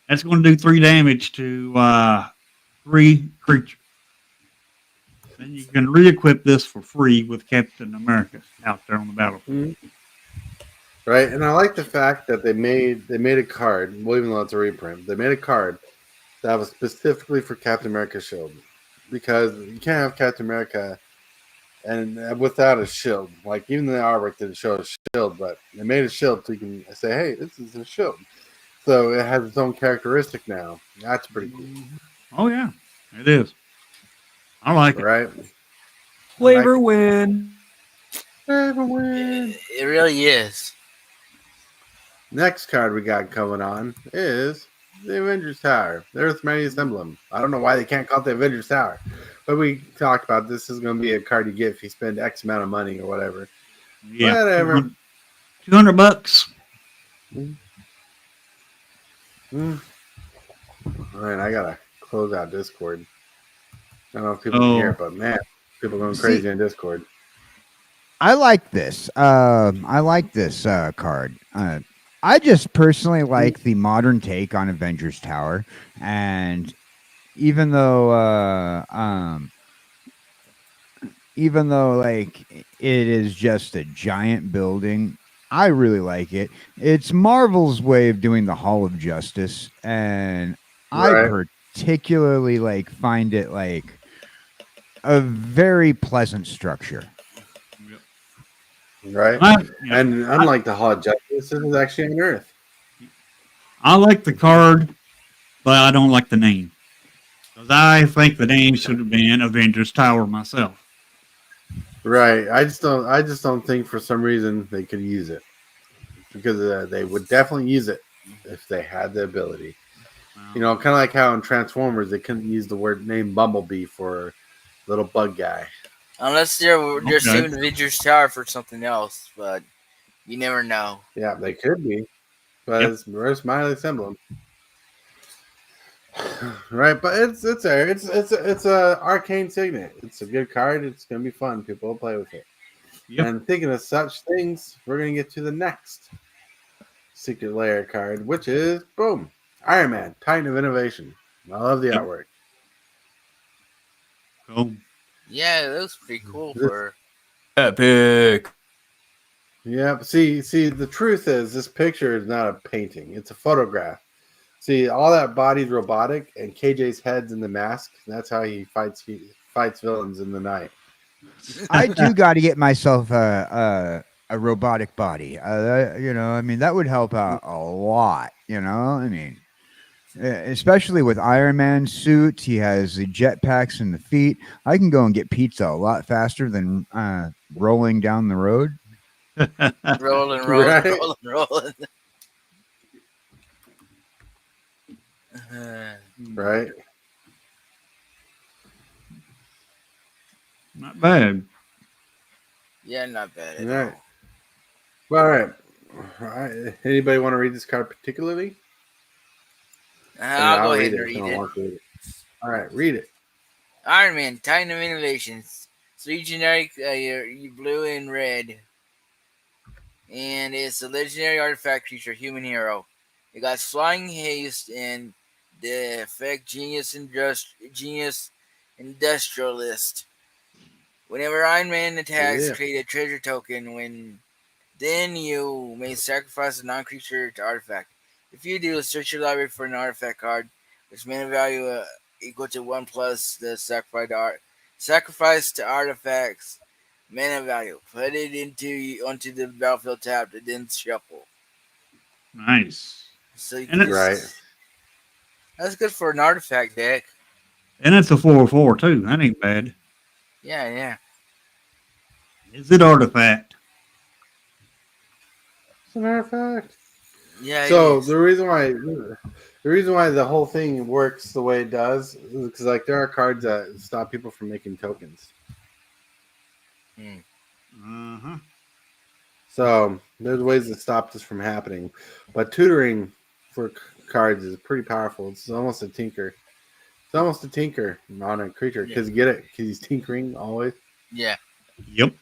That's going to do 3 damage to 3 creatures. Then you can re-equip this for free with Captain America out there on the battlefield. Right, and I like the fact that they made a card. Well, even though it's a reprint, they made a card that was specifically for Captain America's shield, because you can't have Captain America and without a shield. Like, even the artwork didn't show a shield, but they made a shield so you can say, "Hey, this is a shield." So it has its own characteristic now. That's pretty cool. Oh yeah, it is. I like it. Right? Flavor win. Flavor win. It really is. Next card we got coming on is the Avengers Tower, the Earth's Mightiest Emblem. I don't know why they can't call it the Avengers Tower, but we talked about this is going to be a card you get if you spend X amount of money or whatever. Yeah, whatever. $200. All right, I gotta close out Discord. I don't know if people can hear it, but man, people going crazy in Discord. I like this. I like this card. I just personally like the modern take on Avengers Tower, and even though like it is just a giant building, I really like it. It's Marvel's way of doing the Hall of Justice, and I particularly find it like a very pleasant structure. Right? And unlike the Hall of Justice, this is actually on Earth. I like the card, but I don't like the name. Because I think the name should have been Avengers Tower myself. Right. I just don't think for some reason they could use it. Because they would definitely use it if they had the ability. Wow. You know, kind of like how in Transformers they couldn't use the word name Bumblebee for little bug guy. Unless they're saving Avengers Tower for something else, but you never know. Yeah, they could be, but it's Earth's Mightiest Emblem, right? But it's a arcane signet. It's a good card. It's gonna be fun. People will play with it. Yep. And thinking of such things, we're gonna get to the next secret layer card, which is boom, Iron Man, Titan of Innovation. I love the artwork. Cool. Yeah, that was pretty cool for epic. Yeah, but see, the truth is this picture is not a painting; it's a photograph. See, all that body's robotic, and KJ's head's in the mask. And that's how he fights villains in the night. I do got to get myself a robotic body. You know, I mean, that would help out a lot. You know, I mean. Especially with Iron Man's suit, he has the jetpacks in the feet. I can go and get pizza a lot faster than rolling down the road. rolling. Right. Not bad. Yeah, not bad. All right. All right. Anybody want to read this card particularly? I'll go ahead and read it. All right, read it. Iron Man, Titan of Innovations. 3 generic, blue and red. And it's a legendary artifact creature, human hero. It got flying haste and the effect genius industrialist. Whenever Iron Man attacks, create a treasure token. Then you may sacrifice a non-creature to artifact. If you do, search your library for an artifact card, which may value equal to 1 plus the sacrifice to artifacts mana value. Put it onto the battlefield tapped and then shuffle. Nice. So you And can Right. that's good for an artifact deck. And it's a 4/4 too. That ain't bad. Yeah. Is it artifact? As a matter of fact. Yeah. So it is. the reason why the whole thing works the way it does is because like there are cards that stop people from making tokens. Uh-huh. So there's ways to stop this from happening, but tutoring for cards is pretty powerful. It's almost a tinker. It's almost a tinker on a creature because you get it because he's tinkering always. Yeah. Yep.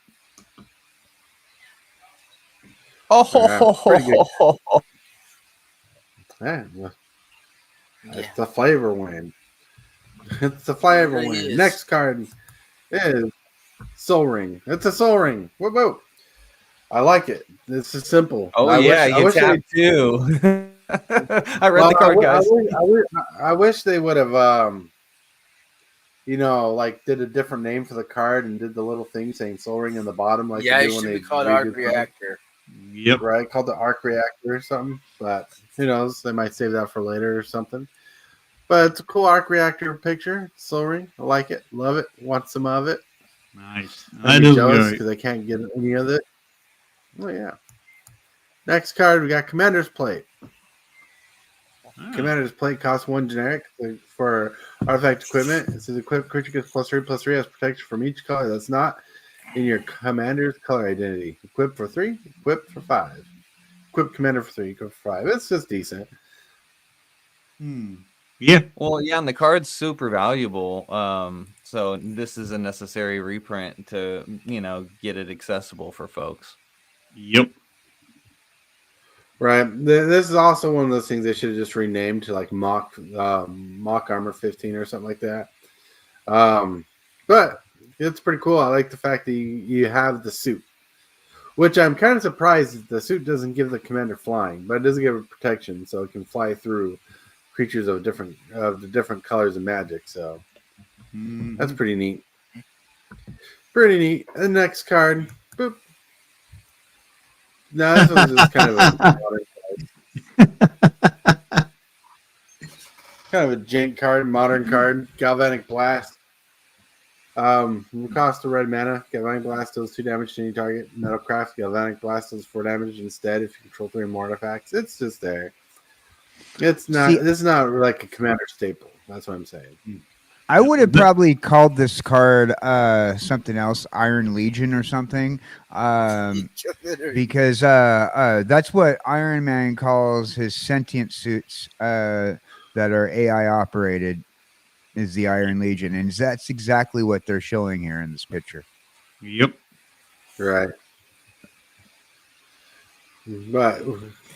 Pretty good. Yeah, well, it's a flavor win. It's a flavor It really win. is. Next card is Soul Ring. It's a Soul Ring. Whoop whoop. I like it. This is simple. Oh, I yeah, wish, I you wish they- tap too. I read well, the card, guys. I wish they would have, like did a different name for the card and did the little thing saying Soul Ring in the bottom. Like Yeah, they it do when should they be called redo Arc something. Reactor. Yep. Right, called the Arc Reactor or something. But who knows? They might save that for later or something. But it's a cool Arc Reactor picture. Soul Ring. I like it. Love it. Want some of it. Nice. I'm That is jealous good. because I can't get any of it. Oh yeah. Next card, we got Commander's Plate. Ah, Commander's Plate costs 1 generic for artifact equipment. It says equipped creature gets +3/+3 has protection from each color that's not in your commander's color identity. Equipped for 3, equipped for 5. Equipped commander for 3, equipped for 5. It's just decent. Yeah. Well, yeah, and the card's super valuable. So this is a necessary reprint to, get it accessible for folks. Yep. Right. This is also one of those things they should have just renamed to like mock armor 15 or something like that. But it's pretty cool. I like the fact that you have the suit, which I'm kind of surprised that the suit doesn't give the commander flying, but it does give it protection, so it can fly through creatures of the different colors of magic. So that's pretty neat. Pretty neat. The next card. Boop. No, this one's just kind of a jank card, modern card. Galvanic Blast. Cost of red mana. Galvanic Blast deals 2 damage to any target. Metalcraft. Galvanic Blast does 4 damage instead if you control 3 more artifacts. It's just there. It's not. This is not like a commander staple. That's what I'm saying. I would have probably called this card something else, Iron Legion or something, because that's what Iron Man calls his sentient suits that are AI operated, is the Iron Legion, and that's exactly what they're showing here in this picture. Yep. Right. But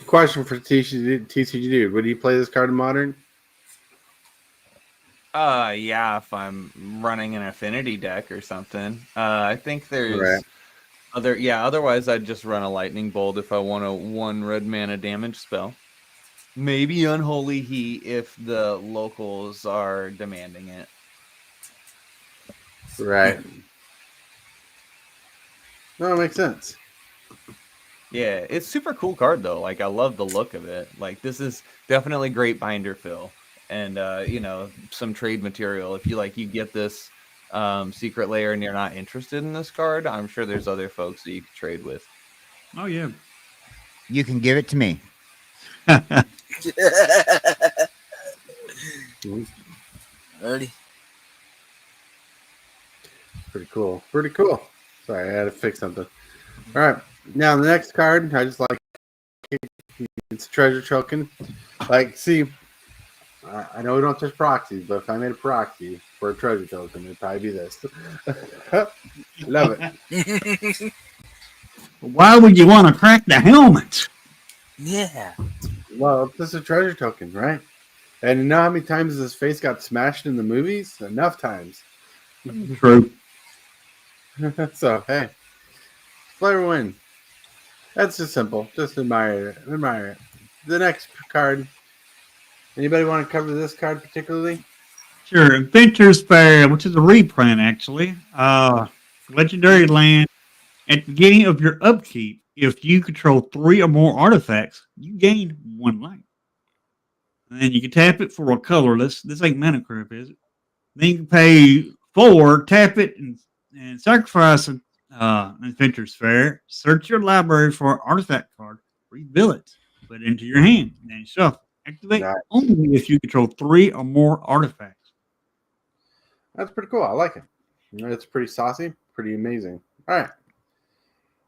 question for tcgdude: would you play this card in modern? Yeah, if I'm running an affinity deck or something. I think there's otherwise I'd just run a lightning bolt if I want a 1 red mana damage spell. Maybe Unholy Heat if the locals are demanding it. Right. No, it makes sense. Yeah, it's super cool card though. Like I love the look of it. Like this is definitely great binder fill. And some trade material. If you get this secret layer and you're not interested in this card, I'm sure there's other folks that you could trade with. Oh yeah. You can give it to me. Ready? Pretty cool. Pretty cool. Sorry, I had to fix something. All right. Now the next card, I just like it. It's a treasure token. Like, see, I know we don't touch proxies, but if I made a proxy for a treasure token, it'd probably be this. Love it. Why would you want to crack the helmet? Yeah. Well, this is a treasure token, right? And you know how many times his face got smashed in the movies? Enough times. True. So, hey. Flavor win. That's just simple. Just admire it. Admire it. The next card. Anybody want to cover this card particularly? Sure. Adventure's Fair, which is a reprint, actually. Legendary land. At the beginning of your upkeep, if you control 3 or more artifacts, you gain 1 life. And then you can tap it for a colorless. This ain't mana crap, is it? Then you can pay 4, tap it, and sacrifice an Adventure's Fair. Search your library for an artifact card, reveal it, put it into your hand, and then shuffle. Activate Nice. only if you control 3 or more artifacts. That's pretty cool. I like it. It's pretty saucy, pretty amazing. All right.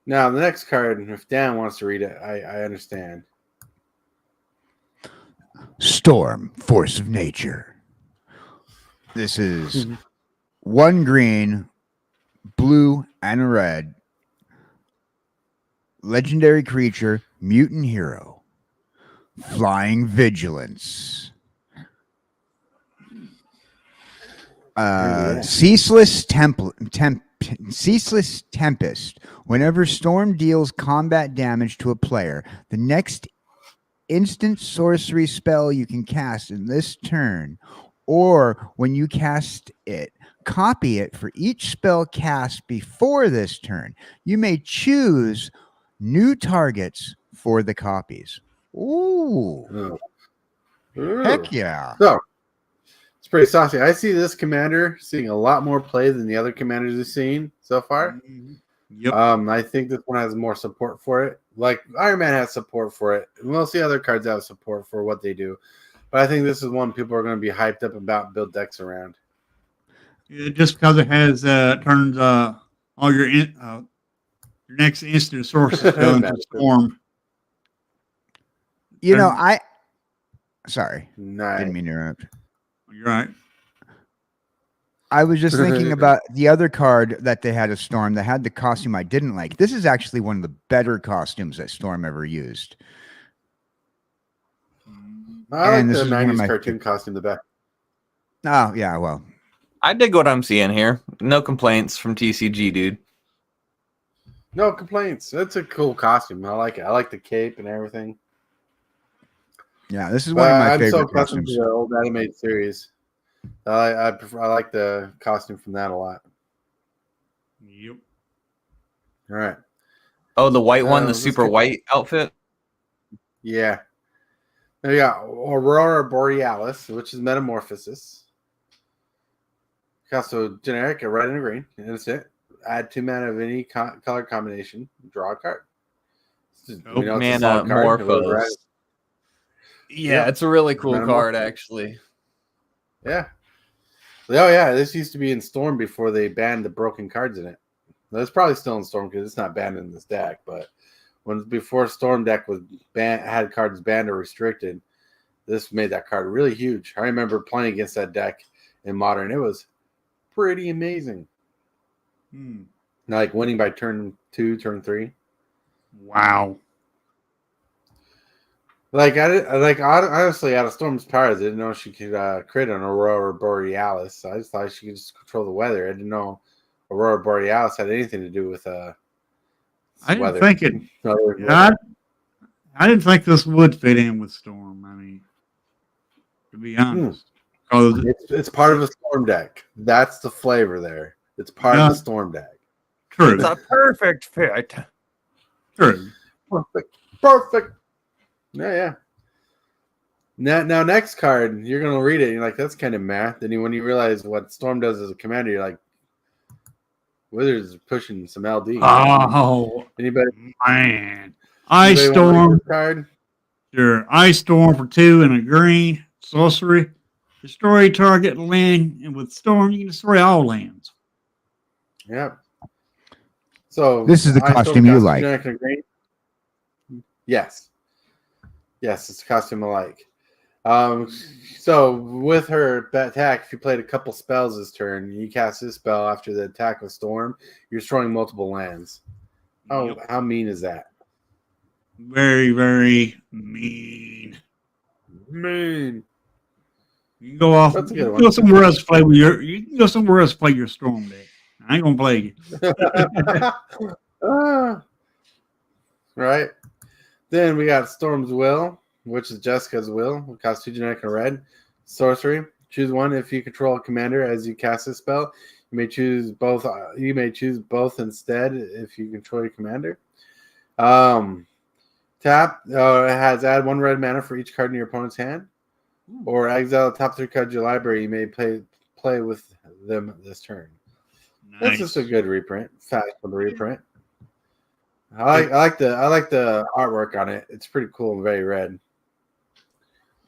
Now, the next card, if Dan wants to read it, I understand. Storm, Force of Nature. This is 1 green, blue, and a red. Legendary creature, mutant hero. Flying Vigilance. Ceaseless Tempest. Whenever Storm deals combat damage to a player, the next instant sorcery spell you can cast in this turn, or when you cast it, copy it for each spell cast before this turn. You may choose new targets for the copies. Ooh. Heck yeah. So, it's pretty saucy. I see this commander seeing a lot more play than the other commanders we've seen so far. Yep. I think this one has more support for it. Like Iron Man has support for it. Most of the other cards have support for what they do. But I think this is one people are going to be hyped up about, build decks around. Just because it has turns all your next instant sources into Storm. You know, sorry. Nice. Didn't mean to interrupt. You're right. I was just thinking about the other card that they had a Storm that had the costume I didn't like. This is actually one of the better costumes that Storm ever used. I like the 90s cartoon costume the best. Oh, yeah, well. I dig what I'm seeing here. No complaints from tcgdude. No complaints. That's a cool costume. I like it. I like the cape and everything. Yeah, this is one of my favorite I'm so accustomed costumes. to the old animated series. I like the costume from that a lot. Yep. All right. Oh, the white one, the super white outfit? Yeah. Then we got Aurora Borealis, which is Metamorphosis. So generic, a red and a green. And that's it. Add 2 mana of any color combination. Draw a card. Metamorphose. Yeah, it's a really cool card, actually. Yeah. Oh, yeah. This used to be in Storm before they banned the broken cards in it. It's probably still in Storm because it's not banned in this deck. But before Storm deck was had cards banned or restricted, this made that card really huge. I remember playing against that deck in Modern. It was pretty amazing. Like winning by turn 2, turn 3. Wow. Honestly, out of Storm's powers, I didn't know she could crit on Aurora Borealis. I just thought she could just control the weather. I didn't know Aurora Borealis had anything to do with I didn't weather. think it. I didn't think this would fit in with Storm. I mean, to be honest, it's part of a Storm deck. That's the flavor there. It's part of the Storm deck. True. It's a perfect fit. True. Perfect. Yeah. Now, next card, you're gonna read it. And you're like, that's kind of math. And when you realize what Storm does as a commander, you're like, Wizards is pushing some LD. Oh, anybody? Man, Ice Storm card. Sure, Ice Storm for 2 and a green sorcery. Destroy target land, and with Storm, you can destroy all lands. Yep. So this is the costume you like. Yes. Yes, it's a costume I like. So with her attack, if you played a couple spells this turn, you cast this spell after the attack of Storm, you're destroying multiple lands. Oh, how mean is that? Very, very mean. Mean. You can go off. That's a You good can go somewhere else to play with your. You can go somewhere else to play your Storm deck. I ain't gonna play you. Right. Then we got Storm's Will, which is Jessica's Will. It costs 2 generic and red. Sorcery. Choose one if you control a commander as you cast a spell. You may choose both. You may choose both instead if you control your commander. Tap it has add 1 red mana for each card in your opponent's hand, or exile the top 3 cards of your library. You may play with them this turn. Nice. That's just a good reprint. Fast for the reprint. I like the artwork on it. It's pretty cool and very red.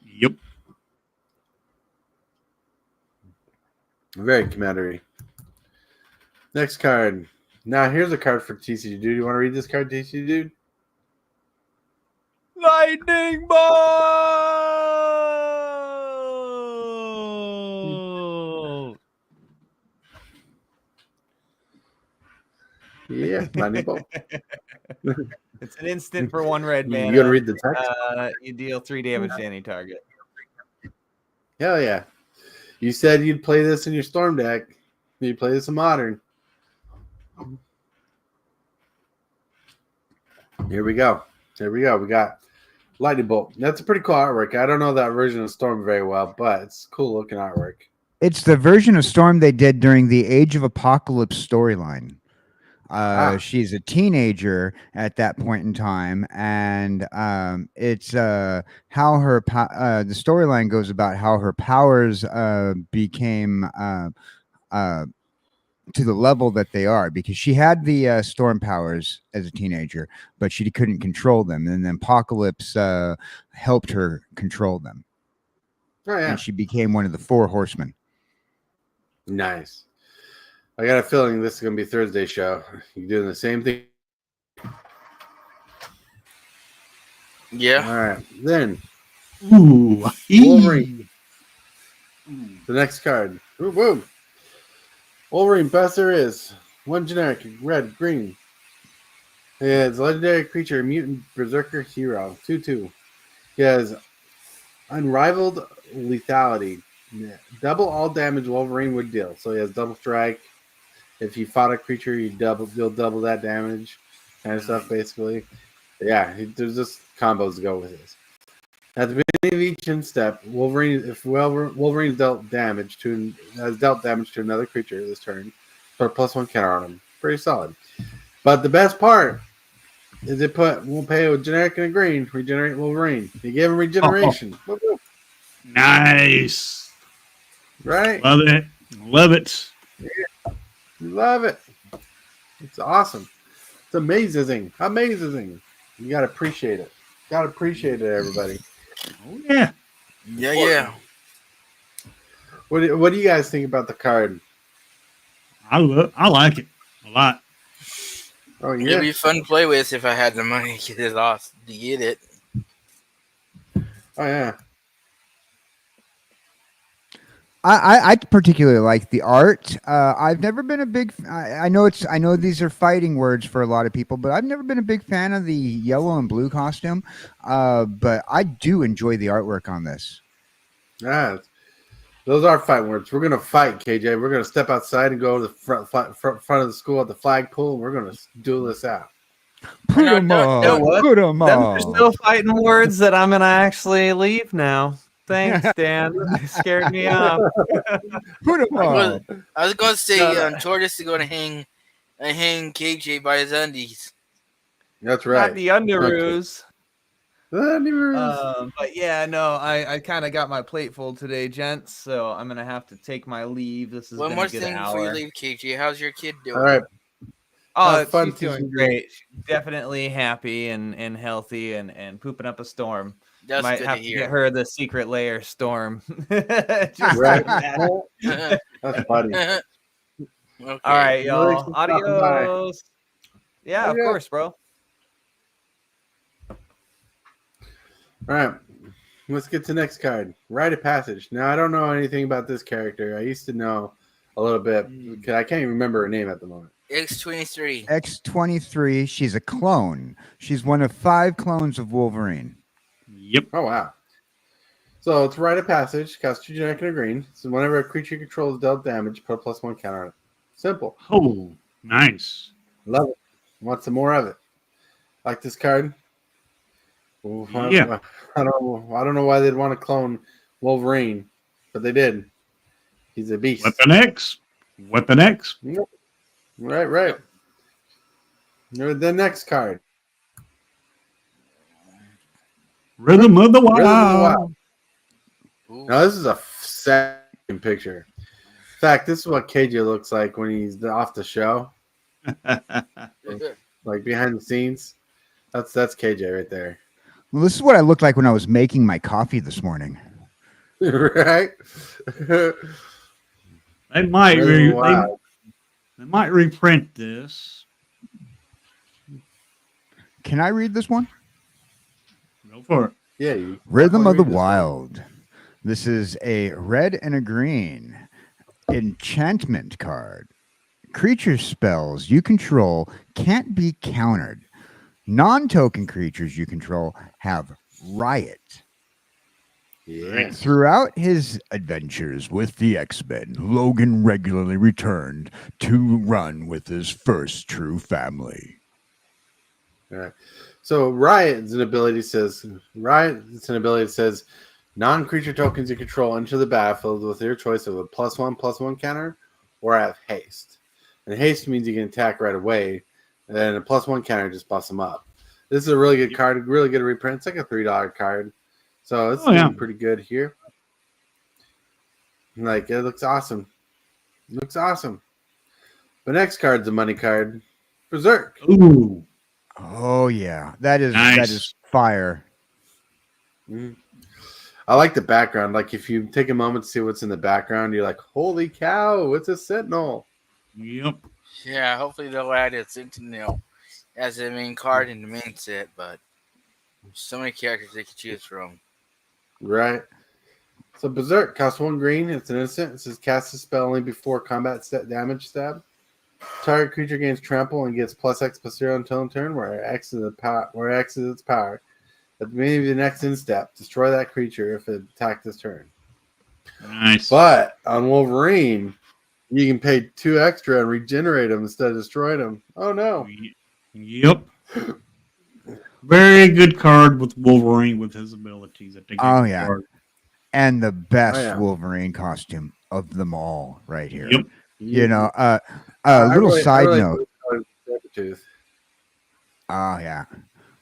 Yep. Very commandery. Next card. Now here's a card for TCG Dude. You want to read this card, TCG Dude? Lightning bolt. Yeah, lightning bolt. It's an instant for 1 red mana. You gonna read the text? You deal 3 damage to any target. Hell yeah! You said you'd play this in your storm deck. You play this in modern. Here we go. We got lightning bolt. That's a pretty cool artwork. I don't know that version of Storm very well, but it's cool looking artwork. It's the version of Storm they did during the Age of Apocalypse storyline. She's a teenager at that point in time, and it's how her the storyline goes about how her powers became to the level that they are, because she had the storm powers as a teenager, but she couldn't control them, and then Apocalypse helped her control them. Oh yeah, and she became one of the 4 horsemen. Nice. I got a feeling this is going to be Thursday's show. You doing the same thing? Yeah. All right. Then, Ooh. Wolverine. The next card. Ooh, whoa. Wolverine, best there is. 1 generic, red, green. It's a legendary creature, mutant berserker hero. 2/2. He has unrivaled lethality. Double all damage Wolverine would deal. So he has double strike. If you fought a creature, you'll double that damage, kind of stuff, basically. Yeah, there's just combos to go with this. At the beginning of each step, Wolverine dealt damage to another creature this turn, put a +1 counter on him. Pretty solid. But the best part is we'll pay a generic and a green, regenerate Wolverine. You gave him regeneration. Oh. Nice. Right? Love it. Love it. Yeah. Love it. It's awesome. It's amazing. Amazing. You got to appreciate it. Got to appreciate it, everybody. Oh, yeah. Yeah. What do you guys think about the card? I like it a lot. Oh, yeah. It'd be fun to play with if I had the money to get it. Oh, yeah. I particularly like the art. I've never been a big. I know these are fighting words for a lot of people, but I've never been a big fan of the yellow and blue costume. But I do enjoy the artwork on this. Yeah, those are fight words. We're gonna fight, KJ. We're gonna step outside and go to the front of the school at the flagpole, and we're gonna duel this out. Put them on. Put them Them are on. still fighting words that I'm gonna actually leave now. Thanks, Dan. You scared me off. Put them on. I was going to say, Tortoise is going to hang KJ by his undies. That's right. Not the underoos. The underoos. But yeah, no, I kind of got my plate full today, gents. So I'm gonna have to take my leave. This is one gonna more get thing an before you hour. leave, KJ. How's your kid doing? All right. Oh, Have fun she's doing teaching great. She's definitely happy and healthy and pooping up a storm. That's Might good have to to hear. get her the secret layer storm. Right. That's funny. Okay. All right, y'all. Thanks for stopping by. Adios. Yeah, of Adios. course, bro. All right. Let's get to the next card. Rite of Passage. Now, I don't know anything about this character. I used to know a little bit. Because I can't even remember her name at the moment. X23. X23. She's a clone. She's one of 5 clones of Wolverine. Yep. Oh, wow. So it's Rite of Passage. Costs 2 generic and a green. So whenever a creature you control is dealt damage, put a +1 counter on it. Simple. Oh, nice. Love it. Want some more of it. Like this card? Ooh, Yeah. I don't know why they'd want to clone Wolverine, but they did. He's a beast. Weapon X. Weapon X. Yep. Right. The next card. Rhythm of the Wild. Rhythm of the Wild. Ooh. Now, this is a second picture. In fact, this is what KJ looks like when he's off the show. Like behind the scenes. That's KJ right there. Well, this is what I looked like when I was making my coffee this morning. Right? They might Rhythm of the Wild. they might reprint this. Can I read this one? Go for it. Yeah. You Rhythm of the read this one. Wild. This is a red and a green enchantment card. Creature spells you control can't be countered. Non-token creatures you control have riot. Yeah. Throughout his adventures with the X-Men, Logan regularly returned to run with his first true family. All right. So Riot's an ability says non-creature tokens you control enter the battlefield with your choice of a +1/+1 counter or have haste. And haste means you can attack right away, and then a +1 counter just busts them up. This is a really good card, really good reprint. It's like a $3 card, so it's doing pretty good here. Like it looks awesome. The next card's a money card, Berserk. Ooh. Oh yeah, that is fire. Mm. I like the background. Like if you take a moment to see what's in the background, you're like, "Holy cow! It's a Sentinel." Yep. Yeah, hopefully they'll add a Sentinel as a main card in the main set, but so many characters they could choose from. Right. So Berserk costs 1 green. It's an instant. It says cast a spell only before combat set damage stab. Target creature gains trample and gets +X/+0 until in turn, where X is its power. At the beginning of the next end step, destroy that creature if it attacked this turn. Nice. But on Wolverine, you can pay 2 extra and regenerate him instead of destroying him. Oh no. Yep. Very good card with Wolverine with his abilities. I think. Oh yeah. Card. And the best Oh, yeah. Wolverine costume of them all right here. Yep. You know, I little really- side I really note. like Sabretooth. Oh yeah.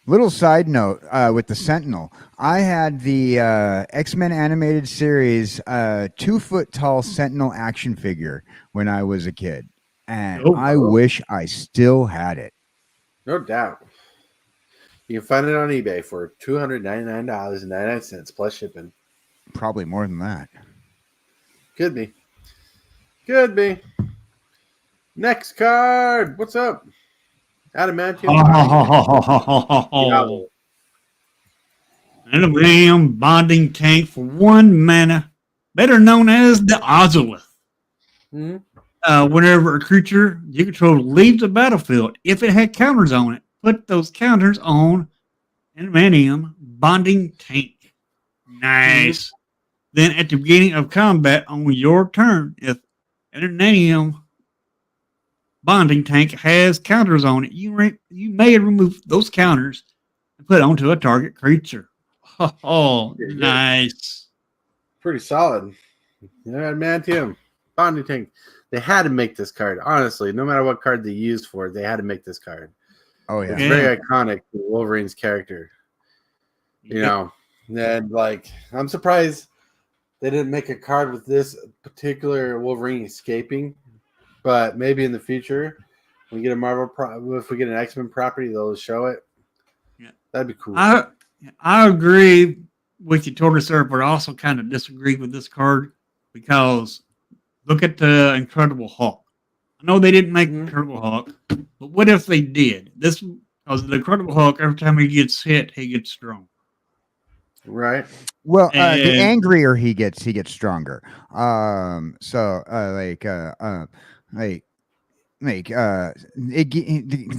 Little side note with the Sentinel. I had the X-Men animated series 2-foot tall Sentinel action figure when I was a kid. And I wish I still had it. No doubt. You can find it on eBay for $299.99 plus shipping. Probably more than that. Could be. Next card. What's up? Adamantium. Oh. Adamantium bonding tank for 1 mana, better known as the Ozolith. Mm-hmm. Whenever a creature you control leaves the battlefield, if it had counters on it, put those counters on Adamantium bonding tank. Nice. Then at the beginning of combat on your turn, if Adamantium bonding tank has counters on it, you may remove those counters and put onto a target creature. Oh, nice. Pretty solid. Adamantium bonding tank. They had to make this card. Honestly, no matter what card they used for it, they had to make this card. Oh yeah. It's very iconic to Wolverine's character. You know, and like I'm surprised they didn't make a card with this particular Wolverine escaping. But maybe in the future, when we get a if we get an X-Men property, they'll show it. Yeah, that'd be cool. I agree with you, Tortoise, but I also kind of disagree with this card because look at the Incredible Hulk. I know they didn't make Incredible Hulk, but what if they did? This because the Incredible Hulk, every time he gets hit, he gets strong. Right. Well, the angrier he gets stronger. The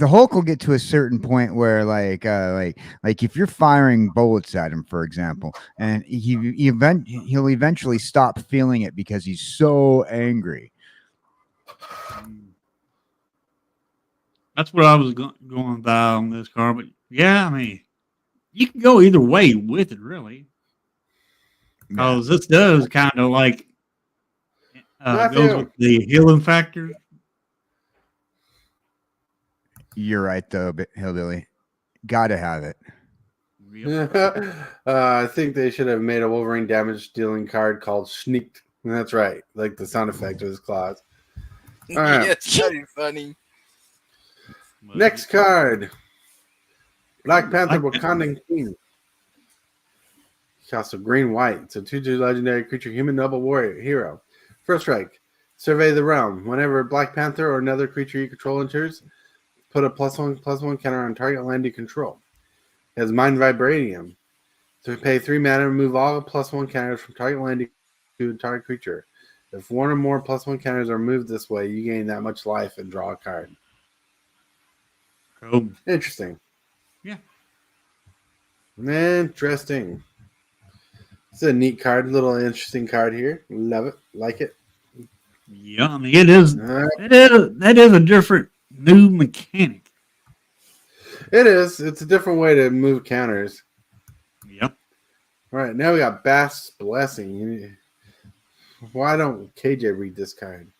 Hulk will get to a certain point where like if you're firing bullets at him, for example, and he'll eventually stop feeling it because he's so angry. That's what I was going by on this card, but yeah, I mean, you can go either way with it, really, because this does kind of like goes with the healing factor. You're right, though, Hillbilly. Gotta have it. I think they should have made a Wolverine damage dealing card called Sneaked. That's right, like the sound effect of his claws. All right. Yeah, it's very funny. Next card. Black Panther Wakandan King. Costs a green white. It's a 2/2 legendary creature, human noble warrior hero. First strike. Survey the realm. Whenever Black Panther or another creature you control enters, put a +1/+1 counter on target land you control. It has Mind Vibranium. So pay 3 mana, remove all +1 counters from target land to target creature. If one or more +1 counters are moved this way, you gain that much life and draw a card. Cool. Interesting. Yeah. Interesting. It's a neat card, little interesting card here. Love it, like it. Yeah, I mean it is. That is a different new mechanic. It is. It's a different way to move counters. Yep. All right, now we got Bass Blessing. Why don't KJ read this card?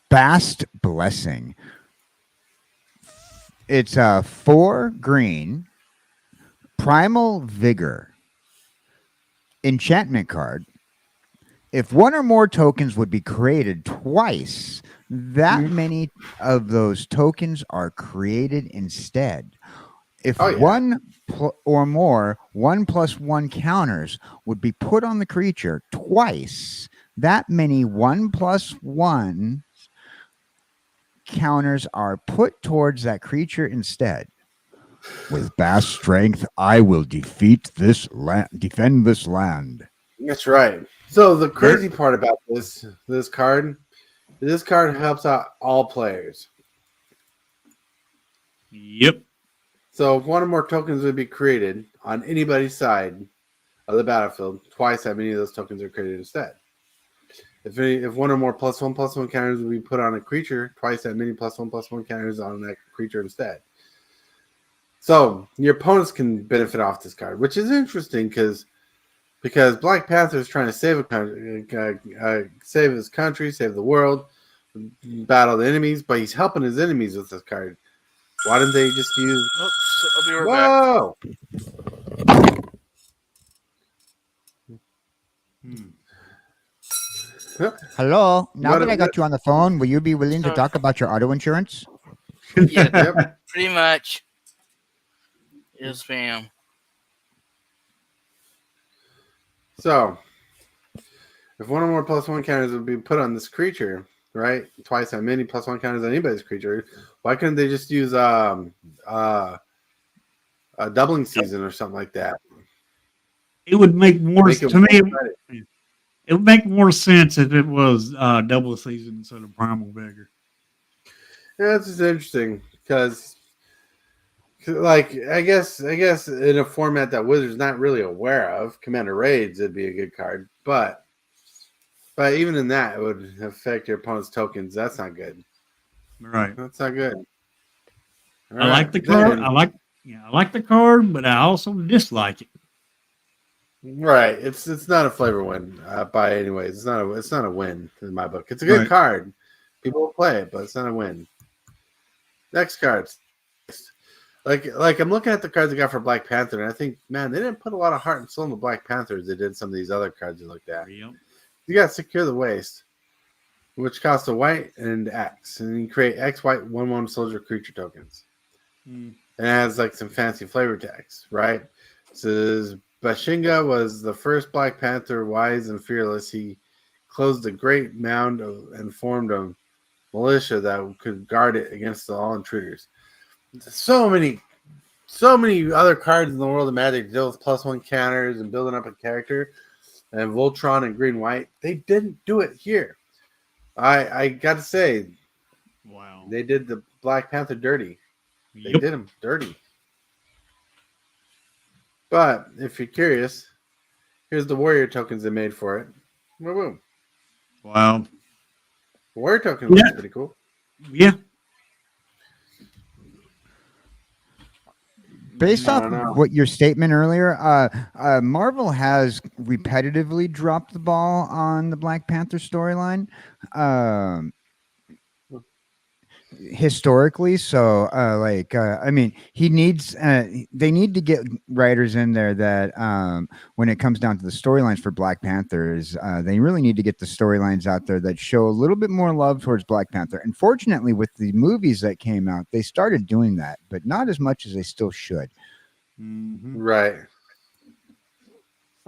Bast Blessing. It's a 4 green Primal Vigor enchantment card. If one or more tokens would be created twice, that many of those tokens are created instead. If one or more 1/1 counters would be put on the creature twice, that many 1/1 counters are put towards that creature instead. With Bass Strength, I will defend this land. That's right. So the crazy part about this card helps out all players. Yep. So if one or more tokens would be created on anybody's side of the battlefield, twice that many of those tokens are created instead. If one or more +1/+1 counters would be put on a creature, twice that many +1/+1 counters on that creature instead. So your opponents can benefit off this card, which is interesting because Black Panther is trying to save his country, save the world, battle the enemies, but he's helping his enemies with this card. Why didn't they just use? I'll be right back. Hello. Now that I got you on the phone, will you be willing to talk about your auto insurance? Yeah, pretty much. Yes, ma'am. So, if one or more +1 counters would be put on this creature, right? Twice that many +1 counters on anybody's creature. Why couldn't they just use a doubling season or something like that? It would make more to me. It would make more sense if it was double season instead of Primal Vigor. Yeah, this is interesting because, like, I guess in a format that Wizards not really aware of, Commander Raids would be a good card, but even in that, it would affect your opponent's tokens. That's not good. Right. That's not good. I like the card. I like the card, but I also dislike it. Right. It's not a flavor win by anyways. It's not a win in my book. It's a good card. People will play it, but it's not a win. Next cards. Like I'm looking at the cards I got for Black Panther, and I think, man, they didn't put a lot of heart and soul in the Black Panther as they did some of these other cards you looked at. Yep. You got Secure the Waste, which costs a white and X, and you create X white 1/1 soldier creature tokens. And it has like some fancy flavor text, right? It says Bashinga was the first Black Panther, wise and fearless. He closed a great mound and formed a militia that could guard it against all intruders. So many other cards in the world of Magic deal with +1 counters and building up a character, and Voltron and green white. They didn't do it here. I got to say, wow, they did the Black Panther dirty. They did him dirty. But if you're curious, here's the warrior tokens they made for it. Boom. Wow. Warrior token looks pretty cool. Yeah. based I off don't know. what your statement earlier, Marvel has repetitively dropped the ball on the Black Panther storyline. Historically, so I mean, he needs they need to get writers in there that when it comes down to the storylines for Black Panthers, they really need to get the storylines out there that show a little bit more love towards Black Panther. Unfortunately, with the movies that came out, they started doing that, but not as much as they still should. Right.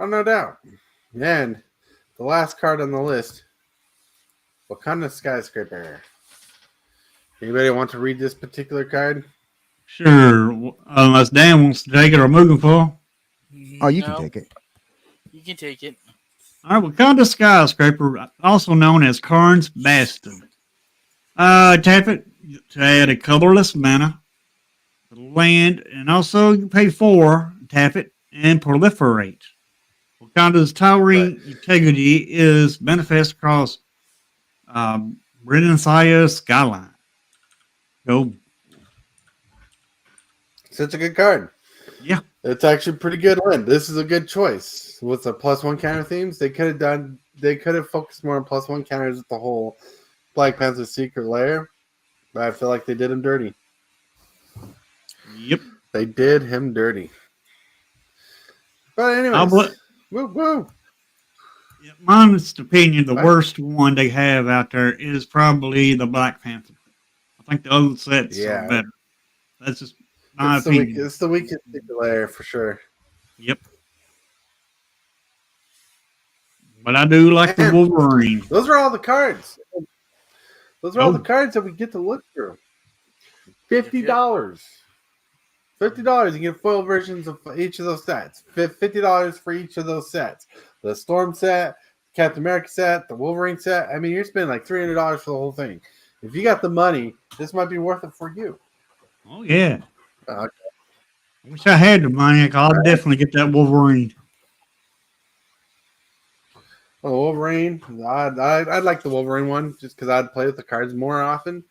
Oh, no doubt. And the last card on the list, Wakanda Skyscraper. Anybody want to read this particular card? Sure. Unless Dan wants to take it or mugenfool. Oh, you can take it. You can take it. All right, Wakanda Skyscraper, also known as Karn's Bastion. Tap it to add a colorless mana to the land, and also you pay 4, tap it, and proliferate. Wakanda's towering integrity is manifest across Brennansia's skyline. Go. Such a good card. Yeah. It's actually pretty good one. This is a good choice. With the +1 counter themes, they could have focused more on +1 counters with the whole Black Panther secret lair. But I feel like they did him dirty. Yep. They did him dirty. But anyways. Woo woo. In my honest opinion, the worst one they have out there is probably the Black Panther. I think the other sets are better. That's just my opinion. It's the weakest secret lair for sure. Yep. But I do like the Wolverine. Those are all the cards. Those are all the cards that we get to look through. $50. $50. You get foil versions of each of those sets. $50 for each of those sets. The Storm set, Captain America set, the Wolverine set. I mean, you're spending like $300 for the whole thing. If you got the money, this might be worth it for you. Oh, yeah. I wish I had the money. I'd definitely get that Wolverine. Oh, Wolverine. I'd like the Wolverine one just because I'd play with the cards more often.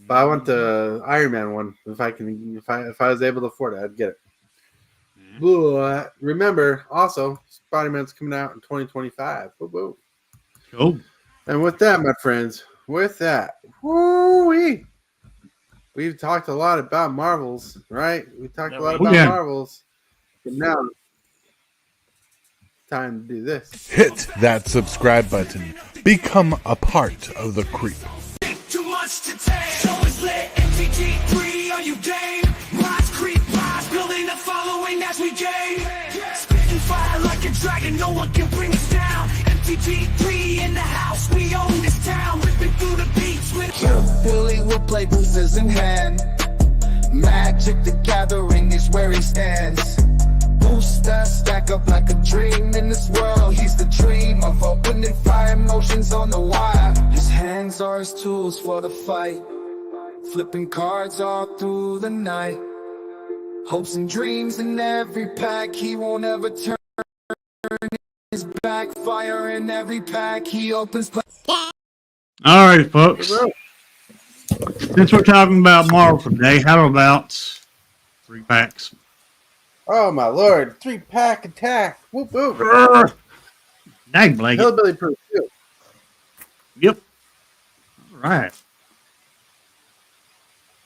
But I want the Iron Man one. If I was able to afford it, I'd get it. But remember, also, Spider-Man's coming out in 2025. Woo-woo. Cool. And with that, my friends, we've talked a lot about Marvels, right? We talked a lot about Marvels. But now, time to do this. Hit that subscribe button. Become a part of the creep. Too much to take. So it's lit. MTG3, are you game? Rise, creep, rise, building a following as we gain. Spitting fire like a dragon, no one can bring us down. MTG3 in the house, we own this town. Ripping through the beats with Billy will play bruises in hand. Magic the Gathering is where he stands. Booster stack up like a dream in this world. He's the dream of opening fire, emotions on the wire. His hands are his tools for the fight, flipping cards all through the night. Hopes and dreams in every pack, he won't ever turn his back. Fire in every pack, he opens. All right, folks. Since we're talking about Marvel today, how about 3 packs? Oh my lord! 3-pack attack! Whoop whoop! Dang, Blake. Hillbilly proof too. Yep. All right.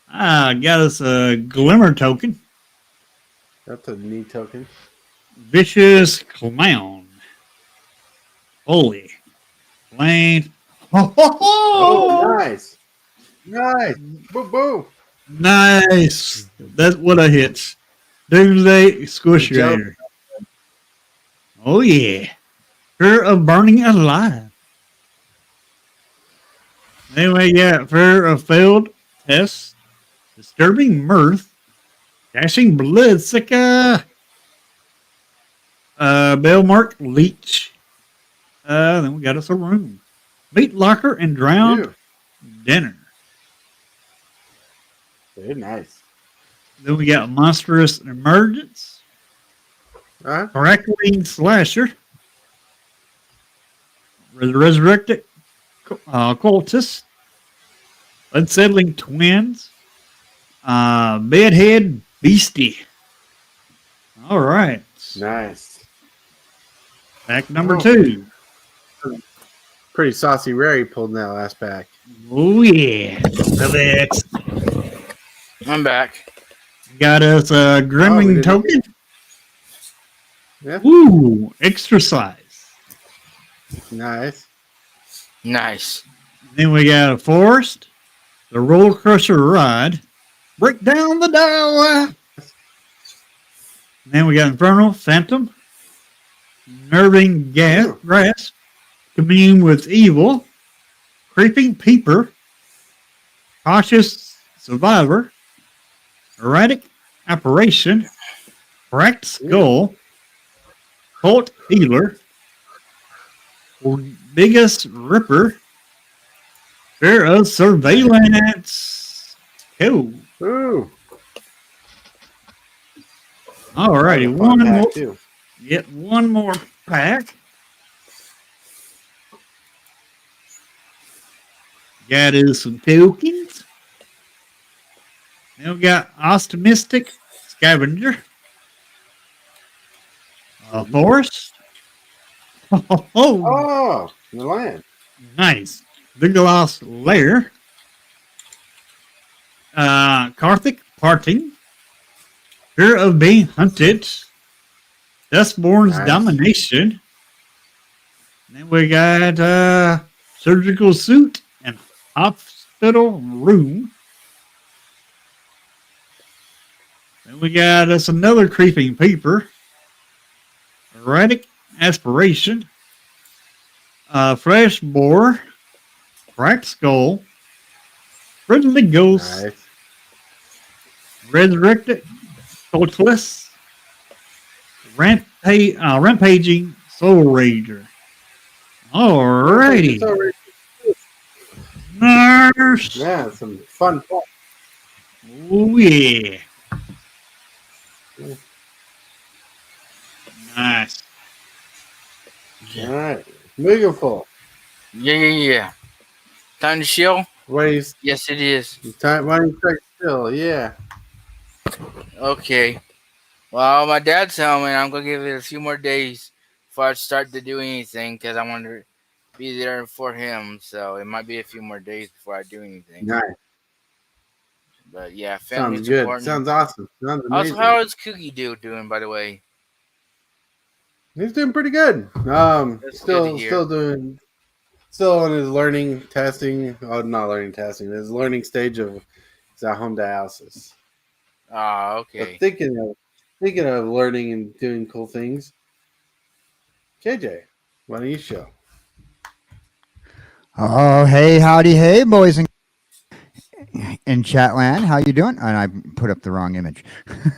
I got us a Glimmer token. That's a neat token. Vicious Clown. Holy. Lane. Oh, nice. Nice. Boo boo. Nice. That's what a hit. Doomsday Squishator. Oh, yeah. Fear of Burning Alive. Anyway, yeah. Fear of Failed Tests. Disturbing Mirth. Dashing Bloodsucker. Bellmark Leech. Then we got us a room. Meat Locker and Drowned Dinner. Very nice. Then we got Monstrous Emergence. Crackling Slasher. Resurrected Cultist. Unsettling Twins. Bedhead Beastie. All right. Nice. Pack number Oh. 2. Pretty saucy rare he pulled in that last pack. Oh, yeah. Love it. I'm back. Got us a Gremlin token. Yeah. Ooh, extra size. Nice. Nice. Then we got a Forest, the Roller Crusher Ride, Break Down the Dial. Then we got Infernal Phantom, Nerving Grass, Commune with Evil, Creeping Peeper, Cautious Survivor, Erratic Apparition, Cracked Skull, Cult Healer, Biggest Ripper, Fear of Surveillance. Cool. Ooh. Alrighty, Fun one pack, more. too. Yep, one more pack. Got us some tokens. Then we got Optimistic Scavenger. Forest. Oh, the land. Nice. The Gloss Lair. Karthik Parting. Fear of Being Hunted. Dustborn's Nice. Domination. Then we got Surgical Suit and Hospital Room. Then we got us another Creeping Peeper. Erratic Aspiration. Fresh Boar. Cracked Skull. Friendly Ghost. Nice. Resurrected Torchless. Rampaging Soul Rager. Alrighty. Nice. Yeah, some fun packs. Oh, yeah. Nice. All right. Mugenfool. Yeah. Time to chill? What do you Yes, it is. time? Why don't you take still? Yeah. Okay. Well, my dad's telling me I'm going to give it a few more days before I start to do anything because I want to be there for him. So it might be a few more days before I do anything. Nice. But yeah, Sounds family's good. important. Sounds awesome. Sounds amazing. Also, how is Cookie Dude doing, by the way? He's doing pretty good. That's good to hear. Still in his learning testing. Oh, not learning testing. His learning stage of his at-home dialysis. Ah, But okay. thinking of learning and doing cool things. KJ, why don't you show? Oh, hey, howdy, hey, boys and in Chatland. How you doing? And I put up the wrong image.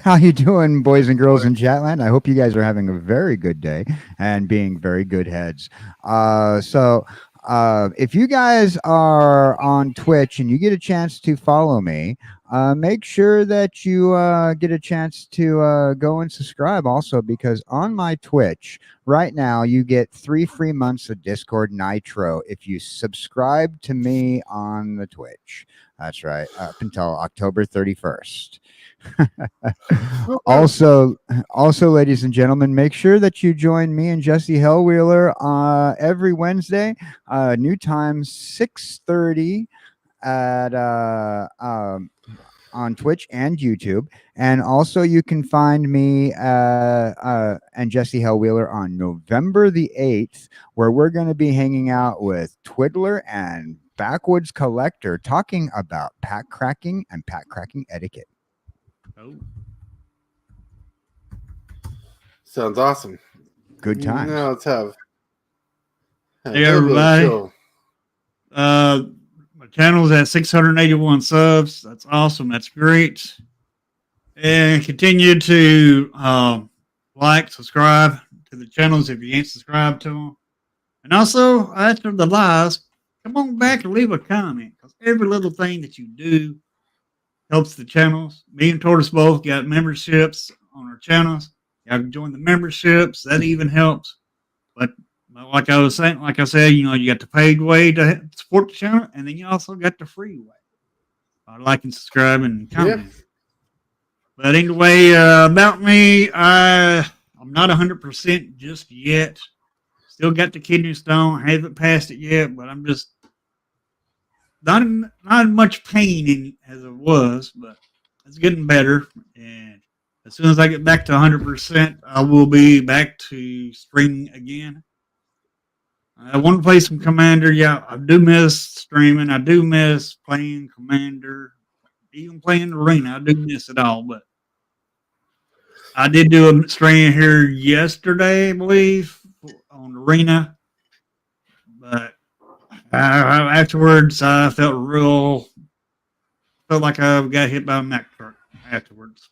How you doing, boys and girls in Chatland? I hope you guys are having a very good day and being very good heads. If you guys are on Twitch and you get a chance to follow me, make sure that you get a chance to go and subscribe also, because on my Twitch right now you get 3 free months of Discord Nitro if you subscribe to me on the Twitch. That's right, up until October 31st. Also, ladies and gentlemen, make sure that you join me and Jesse Hellwheeler every Wednesday, new time 6:30 at on Twitch and YouTube. And also you can find me and Jesse Hellwheeler on November the 8th, where we're going to be hanging out with Twiddler and Backwoods Collector talking about pack cracking and pack cracking etiquette. Oh. Sounds awesome. Good times. Now let's have. Hey, everybody. My channel's at 681 subs. That's awesome. That's great. And continue to like, subscribe to the channels if you ain't subscribed to them. And also, after the lives, come on back and leave a comment, because every little thing that you do helps the channels. Me and Tortoise both got memberships on our channels. You can join the memberships. That even helps. But like I said, you know, you got the paid way to support the channel, and then you also got the free way. Like and subscribe and comment. Yeah. But anyway, about me, I'm not 100% just yet. Still got the kidney stone. Haven't passed it yet, but I'm just not in much pain as it was, but it's getting better. And as soon as I get back to 100%, I will be back to streaming again. I want to play some Commander. Yeah, I do miss streaming. I do miss playing Commander. Even playing Arena, I do miss it all, but I did do a stream here yesterday, I believe, on Arena. But afterwards, I felt like I got hit by a Mack truck afterwards.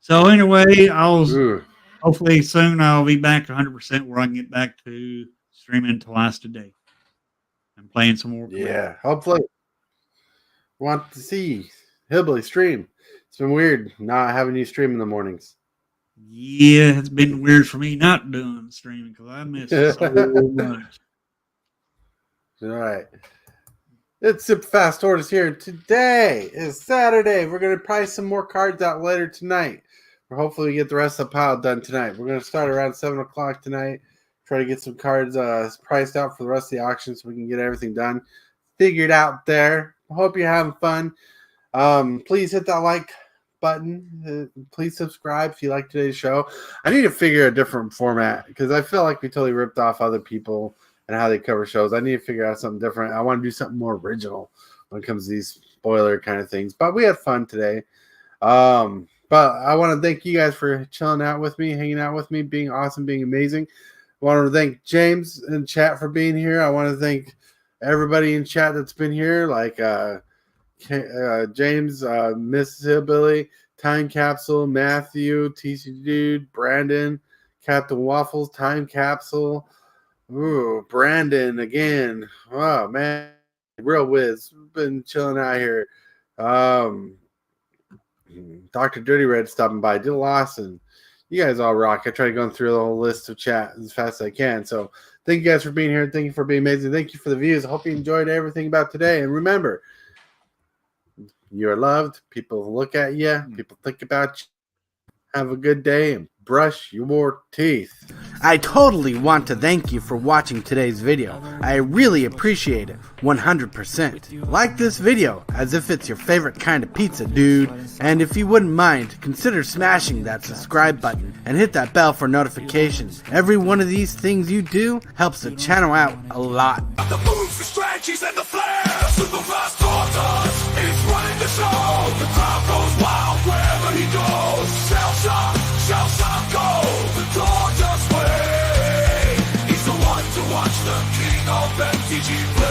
So anyway, hopefully soon I'll be back to 100% where I can get back to streaming twice a day and playing some more. Yeah, hopefully. Want to see Hillbilly stream. It's been weird not having you stream in the mornings. Yeah, it's been weird for me not doing streaming because I miss it so much. All right. It's Super Fast Tortoise here. Today is Saturday. We're going to price some more cards out later tonight. Hopefully we get the rest of the pile done tonight. We're going to start around 7 o'clock tonight. Try to get some cards priced out for the rest of the auction so we can get everything done. Figured out there. I hope you're having fun. Please hit that like button. Please subscribe if you like today's show. I need to figure a different format because I feel like we totally ripped off other people and how they cover shows. I need to figure out something different. I want to do something more original when it comes to these spoiler kind of things. But we had fun today. But I want to thank you guys for chilling out with me, hanging out with me, being awesome, being amazing. I want to thank James in chat for being here. I want to thank everybody in chat that's been here, like James, Miss Hillbilly, Time Capsule, Matthew, tcgdude, Brandon, Captain Waffles, Time Capsule, Brandon again. Oh man, real whiz. Been chilling out here. Dr. Dirty Red stopping by. Dill Lawson. You guys all rock. I try to go through the whole list of chat as fast as I can. So thank you guys for being here. Thank you for being amazing. Thank you for the views. I hope you enjoyed everything about today. And remember, you're loved. People look at you. People think about you. Have a good day and brush your teeth. I totally want to thank you for watching today's video. I really appreciate it, 100%. Like this video as if it's your favorite kind of pizza, dude. And if you wouldn't mind, consider smashing that subscribe button and hit that bell for notifications. Every one of these things you do helps the channel out a lot. The moves, the strategies, and the flair. Super Fast Tortoise is running the show. The crowd goes wild wherever he goes. Shall some go the Tortoise way. He's the one to watch, the king of MTG play.